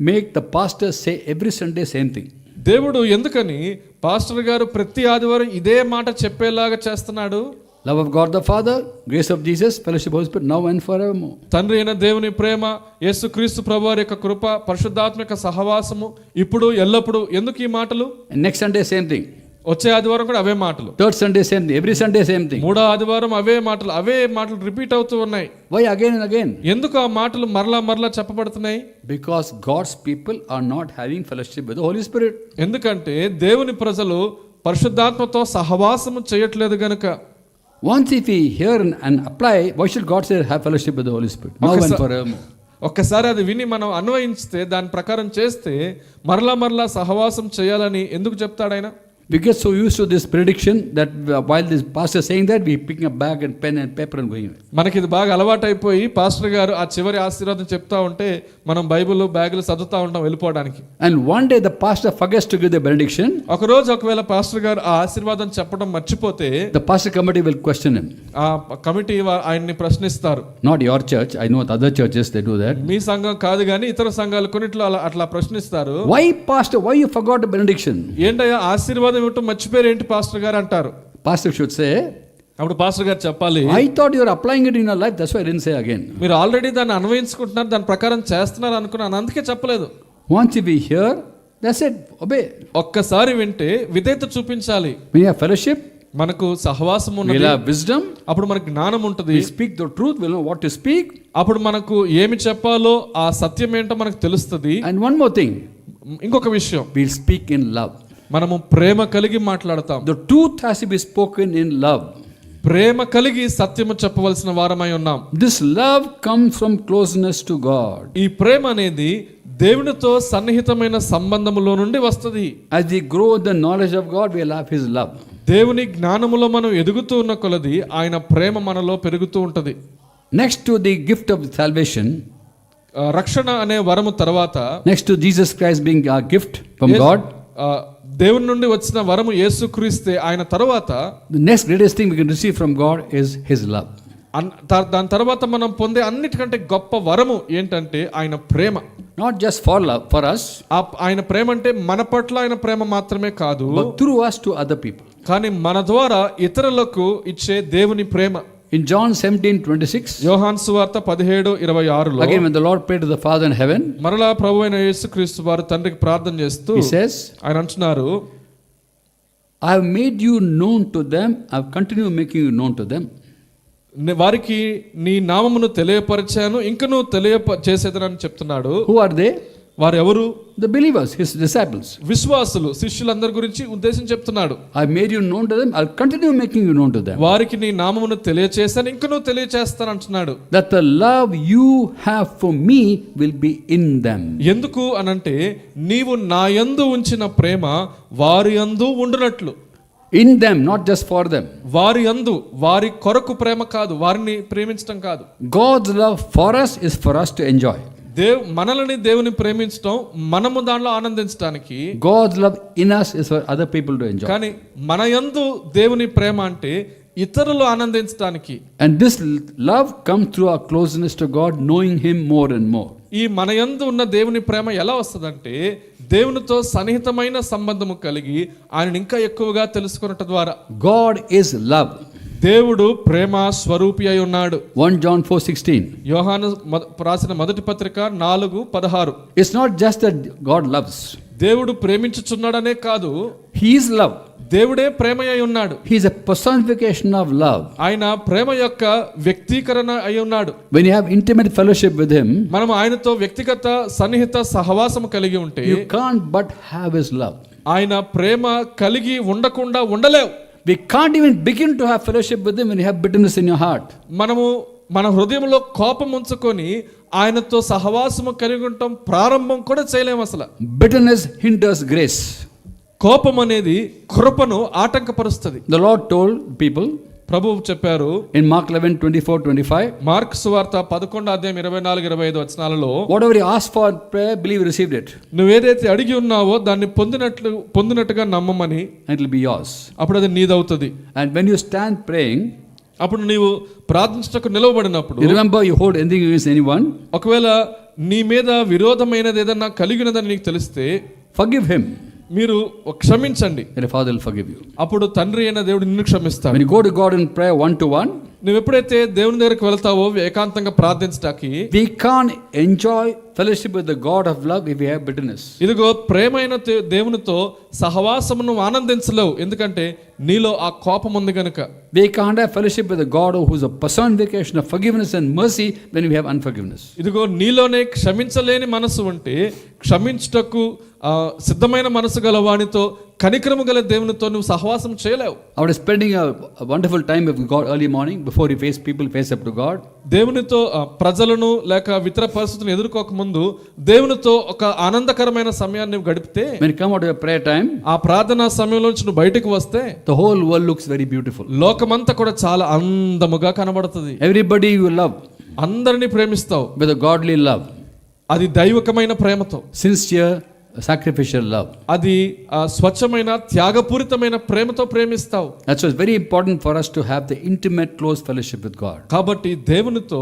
make the pastor say every Sunday same thing? దేవుడు ఎందుకని పాస్టర్ గారు ప్రతి ఆదివారం ఇదే మాట చెప్పేలాగా చేస్తున్నాడు? Love of God the Father, grace of Jesus, fellowship of Holy Spirit, now and forevermore. తండ్రి అయిన దేవుని ప్రేమ, యేసుక్రీస్తు ప్రభువారి యొక్క కృప, పరిశుద్ధాత్మ యొక్క సహవాసము ఇప్పుడు ఎల్లప్పుడు. ఎందుకు ఈ మాటలు? And next Sunday same thing. వచ్చే ఆదివారం కూడా అవే మాటలు. Third Sunday same thing. Every Sunday same thing. మూడో ఆదివారం అవే మాటలు రిపీట్ అవుతూ ఉన్నాయి. Why again and again? ఎందుకు ఆ మాటలు మరలా చెప్పబడుతున్నాయి? Because God's people are not having fellowship with the Holy Spirit. ఎందుకంటే దేవుని ప్రజలు పరిశుద్ధాత్మతో సహవాసము చేయట్లేదు గనుక. Once if we hear and apply, why should God say have fellowship with the Holy Spirit now and forevermore? ఒక్కసారి అది విని మనం అన్వయిస్తే, దాని ప్రకారం చేస్తే మరలా సహవాసం చేయాలని ఎందుకు చెప్తాడు ఆయన? We get so used to this prediction that while this pastor saying that, we picking a bag and pen and paper and going away. మనకి ఇది బాగా అలవాటైపోయి పాస్టర్ గారు ఆ చివరి ఆశీర్వాదం చెప్తా ఉంటే మనం బైబిల్ బ్యాగులు చదువుతా ఉంటాం వెళ్ళిపోవడానికి. And one day the pastor forgets to give the benediction. ఒకవేళ పాస్టర్ గారు ఆ ఆశీర్వాదం చెప్పడం మర్చిపోతే, the pastor committee will question him. ఆ కమిటీ ఆయన్ని ప్రశ్నిస్తారు. Not your church, I know other churches they do that. మీ సంఘం కాదు కానీ ఇతర సంఘాలు కొన్నిట్లో అట్లా ప్రశ్నిస్తారు. Why pastor, why you forgot the benediction? ఏంటయ్యా ఆశీర్వాదం ఆశీర్వాదం ఇవ్వటం మర్చిపోయారు ఏంటి పాస్టర్ గారు అంటారు. Pastor should say, అప్పుడు పాస్టర్ గారు చెప్పాలి, I thought you were applying it in your life, that's why I didn't say again. మీరు ఆల్రెడీ దాన్ని అన్వయించుకుంటున్నారు, దాని ప్రకారం చేస్తున్నారు అనుకున్నాను, అందుకే చెప్పలేదు. Once we hear, that's it, obey. ఒక్కసారి వింటే విధేయత చూపించాలి. When you have fellowship, మనకు సహవాసం we'll ఉన్నది, have wisdom, అప్పుడు మనకు జ్ఞానం ఉంటుంది. we speak the truth, we'll know what to speak. అప్పుడు మనకు ఏమి చెప్పాలో ఆ సత్యం ఏంటో మనకు తెలుస్తుంది. And one more thing, ఇంకొక విషయం, we'll speak in love. మనము ప్రేమ కలిగి మాట్లాడతాం. The truth has to be spoken in love. ప్రేమ కలిగి సత్యము చెప్పవలసిన వారమై ఉన్నాం. This love comes from closeness to God. ఈ ప్రేమ అనేది దేవునితో సన్నిహితమైన సంబంధములో నుండి వస్తది. As we grow in the knowledge of God, we'll have His love. దేవుని జ్ఞానములో మనం ఎదుగుతూ ఉన్న కొలది ఆయన ప్రేమ మనలో పెరుగుతూ ఉంటది. Next to the gift of salvation, రక్షణ అనే వరము తర్వాత, next to Jesus Christ being our gift from God, దేవుని నుండి వచ్చిన వరము యేసుక్రీస్తే, ఆయన తర్వాత the next greatest thing we can receive from God is His love. దాని తర్వాత మనం పొందే అన్నిటికంటే గొప్ప వరము ఏంటంటే ఆయన ప్రేమ. Not just for love, for us, ఆయన ప్రేమ అంటే మన పట్ల ఆయన ప్రేమ మాత్రమే కాదు, but through us to other people. కానీ మన ద్వారా ఇతరులకు ఇచ్చే దేవుని ప్రేమ. In John 17:26, యోహాను సువార్త 17:26లో, again when the Lord prayed to the Father in heaven, మరలా ప్రభువైన యేసుక్రీస్తు వారు తండ్రికి ప్రార్థన చేస్తూ He says, ఆయన అంటున్నారు, I have made you known to them, I have continued making you known to them. వారికి నీ నామమును తెలియపరిచాను, ఇంకను చేసేదనని చెప్తున్నాడు. Who are they? వారు ఎవరు? The believers, His disciples. విశ్వాసులు, శిష్యులందరి గురించి ఉద్దేశించి చెప్తున్నాడు. I made you known to them, I'll continue making you known to them. వారికి నీ నామమును తెలియచేశాను, ఇంకను తెలియచేస్తాను అంటున్నాడు. That the love you have for me will be in them. ఎందుకు అనంటే నీవు నా యందు ఉంచిన ప్రేమ వారి యందు ఉండునట్లు. In them, not just for them. వారి యందు, వారి కొరకు ప్రేమ కాదు, వారిని ప్రేమించడం కాదు. God's love for us is for us to enjoy. మనల్ని దేవుని ప్రేమించడం, మనము దానిలో ఆనందించడానికి. God's love in us is for other people to enjoy. కానీ మన యందు దేవుని ప్రేమ అంటే ఇతరులు ఆనందించడానికి. And this love comes through our closeness to God, knowing Him more and more. ఈ మన యందు ఉన్న దేవుని ప్రేమ ఎలా వస్తుందంటే దేవునితో సన్నిహితమైన సంబంధము కలిగి ఆయన ఇంకా ఎక్కువగా తెలుసుకున్నట ద్వారా. God is love. దేవుడు ప్రేమ స్వరూపి అయి ఉన్నాడు. 1 John 4:16. యోహాను రాసిన మొదటి పత్రిక 4:16. It's not just that God loves. దేవుడు ప్రేమించుచున్నాడనే కాదు, He is love. దేవుడే ప్రేమ అయి ఉన్నాడు. He is a personification of love. ఆయన ప్రేమ యొక్క వ్యక్తీకరణ అయి ఉన్నాడు. When you have intimate fellowship with Him, మనం ఆయనతో వ్యక్తిగత సన్నిహిత సహవాసం కలిగి ఉంటే you can't but have His love. ఆయన ప్రేమ కలిగి ఉండకుండా ఉండలేవు. We can't even begin to have fellowship with Him when you have bitterness in your heart. మనము మన హృదయంలో కోపం ఉంచుకొని ఆయనతో సహవాసము కలిగి ఉండటం ప్రారంభం కూడా చేయలేము అసలు. Bitterness hinders grace. కోపం అనేది కృపను ఆటంకపరుస్తుంది. The Lord told people, ప్రభువు చెప్పారు in Mark 11:24-25, మార్క్ సువార్త 11:24-25 వచనాలలో, whatever you ask for in prayer, believe you received it, నువ్వు ఏదైతే అడిగి ఉన్నావో దాన్ని పొందినట్టుగా నమ్మమని, and it will be yours. అప్పుడు అది నీదవుతుంది. And when you stand praying, అప్పుడు నీవు ప్రార్థించటకు నిలవబడినప్పుడు, you remember you hold anything against anyone, ఒకవేళ నీ మీద విరోధమైనది ఏదన్నా కలిగినదని నీకు తెలిస్తే, forgive him, మీరు క్షమించండి, and the Father will forgive you. అప్పుడు తండ్రి అయిన దేవుడు నిన్ను క్షమిస్తాడు. When you go to God in prayer 1-to-1, నువ్వు ఎప్పుడైతే దేవుని దగ్గరికి వెళ్తావో ఏకాంతంగా ప్రార్థించడానికి, we can't enjoy fellowship with the God of love if we have bitterness. ఇదిగో ప్రేమైన దేవునితో సహవాసమును ఆనందించలేవు, ఎందుకంటే నీలో ఆ కోపం ఉంది కనుక. We can't have fellowship with the God who is a personification of forgiveness and mercy when we have unforgiveness. ఇదిగో నీలోనే క్షమించలేని మనసు ఉంటే, క్షమించుటకు సిద్ధమైన మనసు గల వానితో, కనికరము గల దేవునితో నువ్వు సహవాసం చేయలేవు. I was spending a wonderful time with God early morning before you face up to God. దేవునితో ప్రజలను లేక ఇతర పరిస్థితులను ఎదుర్కోక ముందు దేవునితో ఒక ఆనందకరమైన సమయాన్ని గడిపితే, when you come out of your prayer time, ఆ ప్రార్థనా సమయంలో నుంచి నువ్వు బయటకు వస్తే the whole world looks very beautiful. లోకమంతా కూడా చాలా అందముగా కనబడుతుంది. Everybody you love, అందరినీ ప్రేమిస్తావు with a godly love, అది దైవికమైన ప్రేమతో, sincere sacrificial love. అది స్వచ్ఛమైన త్యాగపూరితమైన ప్రేమతో ప్రేమిస్తావు. That's why it's very important for us to have the intimate close fellowship with God. కాబట్టి దేవునితో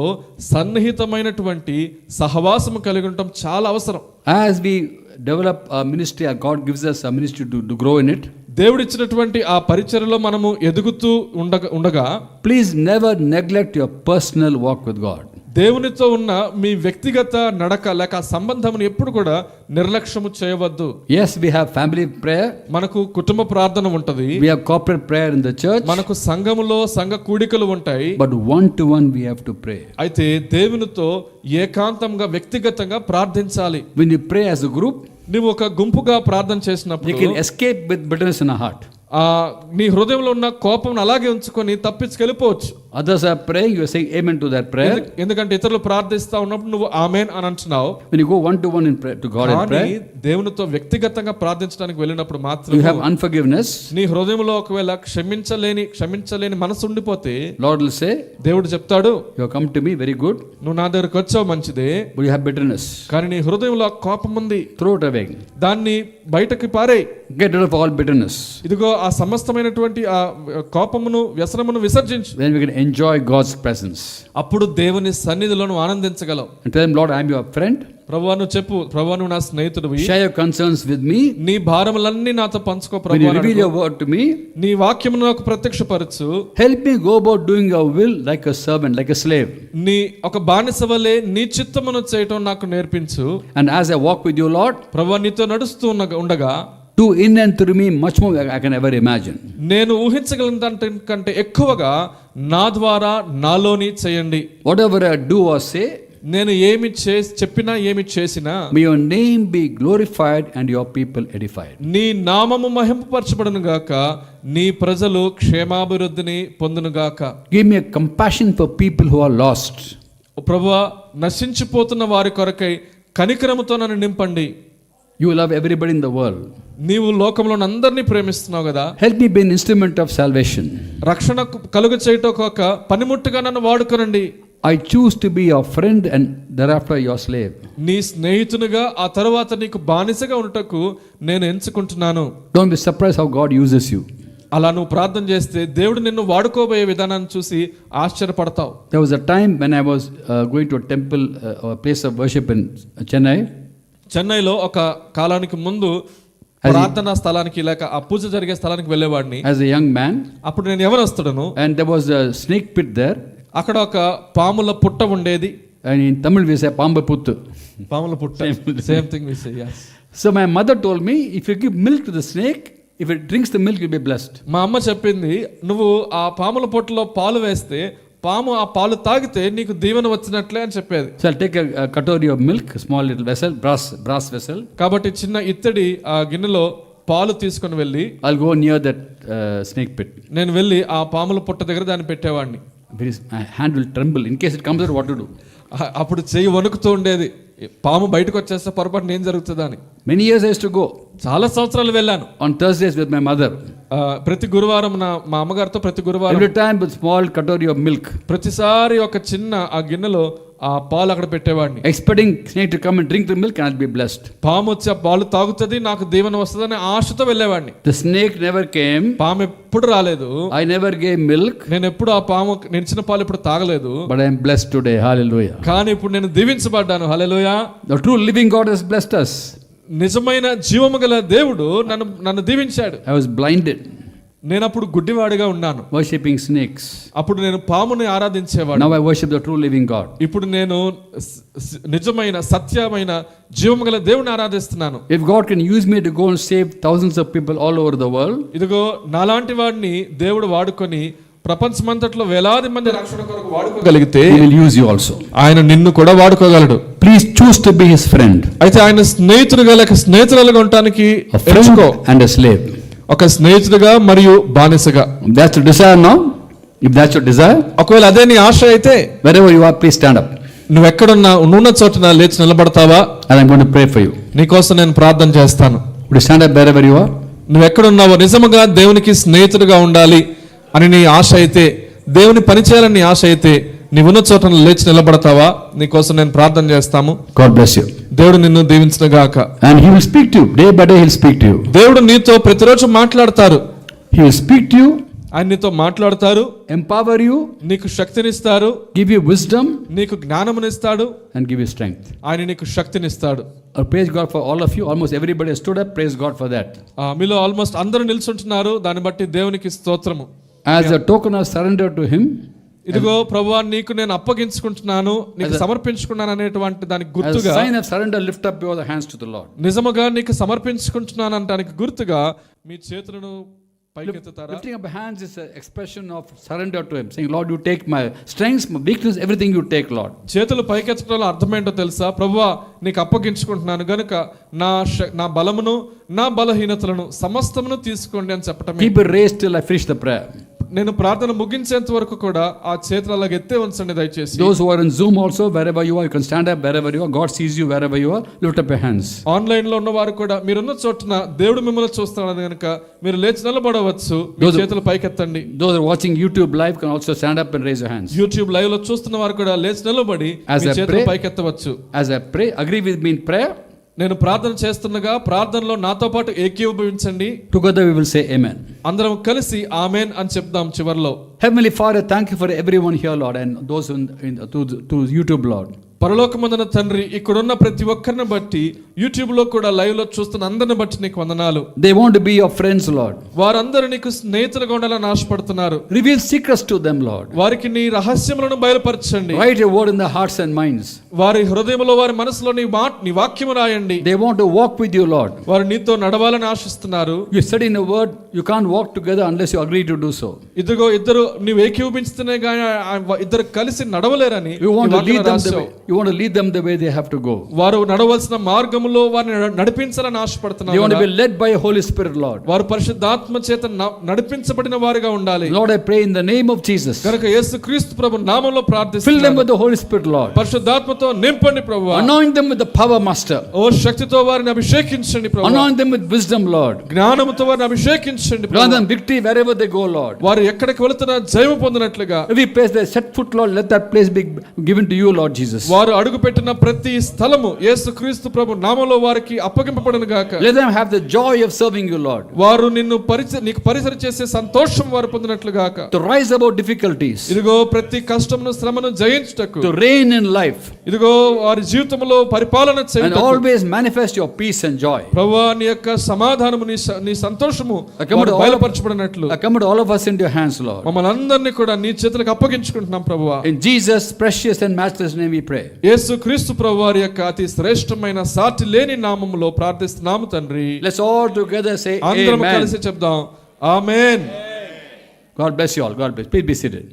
సన్నిహితమైనటువంటి సహవాసము కలిగి ఉండటం చాలా అవసరం. As we develop our ministry, God gives us a ministry to grow in it. దేవుడిచ్చినటువంటి ఆ పరిచర్యలో మనము ఎదుగుతూ ఉండగా please never neglect your personal walk with God. దేవునితో ఉన్న మీ వ్యక్తిగత నడక లేక సంబంధమును ఎప్పుడు కూడా నిర్లక్ష్యము చేయవద్దు. Yes, we have family prayer. మనకు కుటుంబ ప్రార్థన ఉంటది. We have corporate prayer in the church. మనకు సంఘములో సంఘ కూడికలు ఉంటాయి. But one to one we have to pray. అయితే దేవునితో ఏకాంతంగా వ్యక్తిగతంగా ప్రార్థించాలి. When you pray as a group, నువ్వు ఒక గుంపుగా ప్రార్థన చేసినప్పుడు you can escape with bitterness in our heart. నీ హృదయంలో ఉన్న కోపం అలాగే ఉంచుకొని తప్పించుకెళ్ళిపోవచ్చు. Others are praying, you are saying amen to that prayer. ఎందుకంటే ఇతరులు ప్రార్థిస్తా ఉన్నప్పుడు నువ్వు ఆమేన్ అని అంటున్నావు. When you go one to one in prayer to God in prayer, దేవునితో వ్యక్తిగతంగా ప్రార్థించడానికి వెళ్ళినప్పుడు మాత్రం you have unforgiveness. నీ హృదయంలో ఒకవేళ క్షమించలేని మనసు ఉండిపోతే Lord will say, దేవుడు చెప్తాడు, you have come to me, very good, నువ్వు నా దగ్గరకు వచ్చావు మంచిదే, but you have bitterness. కానీ నీ హృదయంలో కోపం ఉంది, Throw it away. దాన్ని బయటకి పారేయ్. Get rid of all bitterness. ఇదిగో ఆ సమస్తమైనటువంటి ఆ కోపమును వ్యసనమును విసర్జించు. Then we can enjoy God's presence. అప్పుడు దేవుని సన్నిధిలో నువ్వు ఆనందించగలవు. And tell him, Lord, I am your friend. ప్రభువా నువ్వు చెప్పు, ప్రభువా నువ్వు నా స్నేహితుడివి, Share your concerns with me. నీ భారములన్నీ నాతో పంచుకో When you ప్రభువా. reveal your word to me, నీ వాక్యమును నాకు ప్రత్యక్షపరచు. help me go about doing your will like a servant, like a slave. నీ ఒక బానిస వలె నీ చిత్తమును చేయటం నాకు నేర్పించు. And as I walk with you, Lord, ప్రభువా నీతో నడుస్తూ ఉండగా do in and through me much more than I can ever imagine. నేను ఊహించగలిగిన దానికంటే ఎక్కువగా నా ద్వారా నాలోని చేయండి. Whatever I do or say, నేను ఏమి చెప్పినా ఏమి చేసినా may your name be glorified and your people edified. నీ నామము మహింపరచబడును గాక, నీ ప్రజలు క్షేమాభివృద్ధిని పొందును గాక. Give me a compassion for people who are lost. ప్రభువా నశించిపోతున్న వారి కొరకై కనికరముతో నన్ను నింపండి. You love everybody in the world. నీవు లోకంలో అందరినీ ప్రేమిస్తున్నావు కదా. Help me be an instrument of salvation. రక్షణ కలుగ చేయటం ఒక పనిముట్టుగా నన్ను వాడుకోనండి. I choose to be your friend and thereafter your slave. నీ స్నేహితునిగా ఆ తరువాత నీకు బానిసగా ఉండటకు నేను ఎంచుకుంటున్నాను. Don't be surprised how God uses you. అలా నువ్వు ప్రార్థన చేస్తే దేవుడు నిన్ను వాడుకోబోయే విధానాన్ని చూసి ఆశ్చర్యపడతావు. There was a time when I was going to a temple or a place of worship in Chennai. చెన్నైలో ఒక కాలానికి ముందు ప్రార్థనా స్థలానికి లేక ఆ పూజ జరిగే స్థలానికి వెళ్ళేవాడిని As a young man, అప్పుడు నేను ఎవరొస్తాను, and there was a snake pit there. అక్కడ ఒక పాముల పుట్ట ఉండేది. And in Tamil we say Pamba Puttu. పాముల పుట్ట, same thing we say. yes. So my mother told me, if you give milk to the snake, if it drinks the milk, you'll be blessed. మా అమ్మ చెప్పింది, నువ్వు ఆ పాముల పుట్టలో పాలు వేస్తే పాము ఆ పాలు తాగితే నీకు దీవెన వచ్చినట్లే అని చెప్పేది. So I'll take a katori of milk, a small little vessel, brass vessel. కాబట్టి చిన్న ఇత్తడి ఆ గిన్నెలో పాలు తీసుకొని వెళ్ళి I'll go near that snake pit. నేను వెళ్ళి ఆ పాముల పుట్ట దగ్గర దాన్ని పెట్టేవాడిని. My hand will tremble in case it comes out. What to do? అప్పుడు చెయ్యి వణుకుతూ ఉండేది, పాము బయటకు వచ్చేస్తే పొరపాటున ఏం జరుగుతుందా అని. Many years I used to go. చాలా సంవత్సరాలు వెళ్ళాను. On Thursdays with my mother. ప్రతి గురువారం మా అమ్మగారితో ప్రతి గురువారం Every time with small katori of milk. ప్రతిసారి ఒక చిన్న ఆ గిన్నెలో ఆ పాలు అక్కడ పెట్టేవాడిని. Expecting snake to come and drink the milk and I'll be blessed. పాము వచ్చి ఆ పాలు తాగుతుంది, నాకు దీవెన వస్తుందని ఆశతో వెళ్ళేవాడిని. The snake never came. పాము ఎప్పుడు రాలేదు. I never gave milk. నేను ఎప్పుడు ఆ పాము నిలిచిన పాలు ఎప్పుడు తాగలేదు. But I am blessed today. Hallelujah. కానీ ఇప్పుడు నేను దీవించబడ్డాను. హల్లెలూయా. The true living God has blessed us. నిజమైన జీవము గల దేవుడు నన్ను దీవించాడు. I was blinded. నేను అప్పుడు గుడ్డివాడిగా ఉన్నాను, worshipping snakes. అప్పుడు నేను పాముని ఆరాధించేవాడు. Now I worship the true living God. ఇప్పుడు నేను నిజమైన సత్యమైన జీవము గల దేవుని ఆరాధిస్తున్నాను. If God can use me to go and save thousands of people all over the world, ఇదిగో నాలాంటి వాడిని దేవుడు వాడుకొని ప్రపంచమంతట్లో వేలాది మంది రక్షణ కొరకు వాడుకోగలిగితే He will use you also. ఆయన నిన్ను కూడా వాడుకోగలడు. Please choose to be His friend. అయితే ఆయన స్నేహితుడిగా లేక స్నేహితురాలుగా ఉండటానికి A friend and a slave. ఒక స్నేహితుడిగా మరియు బానిసగా. That's your desire now. If that's your desire, ఒకవేళ అదే నీ ఆశ అయితే wherever you are, please stand up. నువ్వు ఎక్కడున్నా ఉన్న చోట లేచి నిలబడతావా? And I'm going to pray for you. నీకోసం నేను ప్రార్థన చేస్తాను. Would you stand up wherever you are? నువ్వు ఎక్కడున్నావో నిజముగా దేవునికి స్నేహితుడిగా ఉండాలి అని నీ ఆశ అయితే, దేవుని పని చేయాలని నీ ఆశ అయితే, నీవున్న చోట లేచి నిలబడతావా? నీకోసం నేను ప్రార్థన చేస్తాము. God bless you. దేవుడు నిన్ను దీవించును గాక. And He will speak to you. Day by day He'll speak to you. దేవుడు నీతో ప్రతిరోజు మాట్లాడతారు. He will speak to you. ఆయన నీతో మాట్లాడతారు, empower you, నీకు శక్తినిస్తారు, give you wisdom, నీకు జ్ఞానమునిస్తాడు, and give you strength. ఆయన నీకు శక్తినిస్తాడు. Praise God for all of you. Almost everybody has stood up. Praise God for that. మీలో ఆల్మోస్ట్ అందరూ నిల్చుంటున్నారు, దాన్ని బట్టి దేవునికి స్తోత్రము. As a token of surrender to Him, ఇదిగో ప్రభువా నీకు నేను అప్పగించుకుంటున్నాను, నీకు సమర్పించుకున్నాను అనేటువంటి దానికి as గుర్తుగా, a sign of surrender, lift up your hands to the Lord. నిజముగా నీకు సమర్పించుకుంటున్నాను అనడానికి గుర్తుగా మీ చేతులను పైకెత్తుతారా? Lifting up hands is an expression of surrender to Him, saying, Lord, you take my strengths, my weakness, everything you take, Lord. చేతులు పైకెత్తడంలో అర్థమేంటో తెలుసా? ప్రభువా నీకు అప్పగించుకుంటున్నాను గనుక నా బలమును నా బలహీనతలను సమస్తమును తీసుకోండి అని చెప్పటమే. Keep it raised till I finish the prayer. నేను ప్రార్థన ముగించేంత వరకు కూడా ఆ చేతులు అలాగ ఎత్తే ఉంచండి దయచేసి. Those who are in Zoom also, wherever you are, you can stand up wherever you are. God sees you wherever you are. Lift up your hands. Online లో ఉన్నవారు కూడా మీరున్న చోటున దేవుడు మిమ్మల్ని చూస్తున్నాడు కనుక మీరు లేచి నిలబడవచ్చు, మీ చేతులు పైకెత్తండి. Those who are watching YouTube live can also stand up and raise your hands. YouTube live లో చూస్తున్న వారు కూడా లేచి నిలబడి మీ చేతులు పైకెత్తవచ్చు. As I pray, agree with me in prayer. నేను ప్రార్థన చేస్తుండగా ప్రార్థనలో నాతో పాటు ఏకీభవించండి. Together we will say amen. అందరం కలిసి ఆమేన్ అని చెప్దాం చివర్లో. Heavenly Father, thank you for everyone here, Lord, and those to YouTube, Lord. పరలోకమందున తండ్రి, ఇక్కడున్న ప్రతి ఒక్కరిని బట్టి, యూట్యూబ్ లో కూడా లైవ్ లో చూస్తున్న అందరిని బట్టి నీకు వందనాలు. They want to be your friends, Lord. వారందరూ నీకు స్నేహితులుగా ఉండాలని ఆశపడుతున్నారు. Reveal secrets to them, Lord. వారికి నీ రహస్యములను బయలుపరచండి. Write your word in their hearts and minds. వారి హృదయంలో వారి మనసులో నీ వాక్యము రాయండి. They want to walk with you, Lord. వారు నీతో నడవాలని ఆశిస్తున్నారు. You said in a word, you can't walk together unless you agree to do so. ఇదిగో ఇద్దరు నీవు ఏకీభవించితేనే గాని ఇద్దరు కలిసి నడవలేరని You want to lead them the way they have to go. వారు నడవలసిన మార్గములో వారిని నడిపించాలని ఆశపడుతున్నారు. They want to be led by Holy Spirit, Lord. వారు పరిశుద్ధాత్మ చేత నడిపించబడిన వారుగా ఉండాలి. Lord, I pray in the name of Jesus. కనుక యేసుక్రీస్తు ప్రభు నామములో ప్రార్థిస్తున్నాను. Fill them with the Holy Spirit, Lord. పరిశుద్ధాత్మతో నింపండి ప్రభువా. Anoint them with the power, Master. ఓ శక్తితో వారిని అభిషేకించండి ప్రభువా. Anoint them with wisdom, Lord. జ్ఞానముతో వారిని అభిషేకించండి ప్రభువా. Grant them victory wherever they go, Lord. వారు ఎక్కడికి వెళుతున్నా జయము పొందినట్లుగా Every place they set foot, Lord, let that place be given to you, Lord Jesus. వారు అడుగు పెట్టిన ప్రతి స్థలము యేసుక్రీస్తు ప్రభు నామములో వారికి అప్పగింపబడును గాక. Let them have the joy of serving you, Lord. వారు నీకు పరిచర్య చేసే సంతోషం వారు పొందినట్లు గాక. To rise above difficulties. ఇదిగో ప్రతి కష్టమును శ్రమను జయించుటకు. To reign in life. ఇదిగో వారి జీవితంలో పరిపాలన చేయుటకు. And always manifest your peace and joy. ప్రభువా నీ యొక్క సమాధానము నీ సంతోషము బయలుపరచబడినట్లు. I commit all of us into your hands, Lord. మమ్మల్ని అందరినీ కూడా నీ చేతులకు అప్పగించుకుంటున్నాం ప్రభువా. In Jesus' precious and matchless name we pray. యేసుక్రీస్తు ప్రభు వారి యొక్క అతి శ్రేష్టమైన సాటి లేని నామములో ప్రార్థిస్తున్నాము తండ్రి. Let's all together say అందరం amen. కలిసి చెప్దాం ఆమేన్. God bless you all. God bless. Please be seated.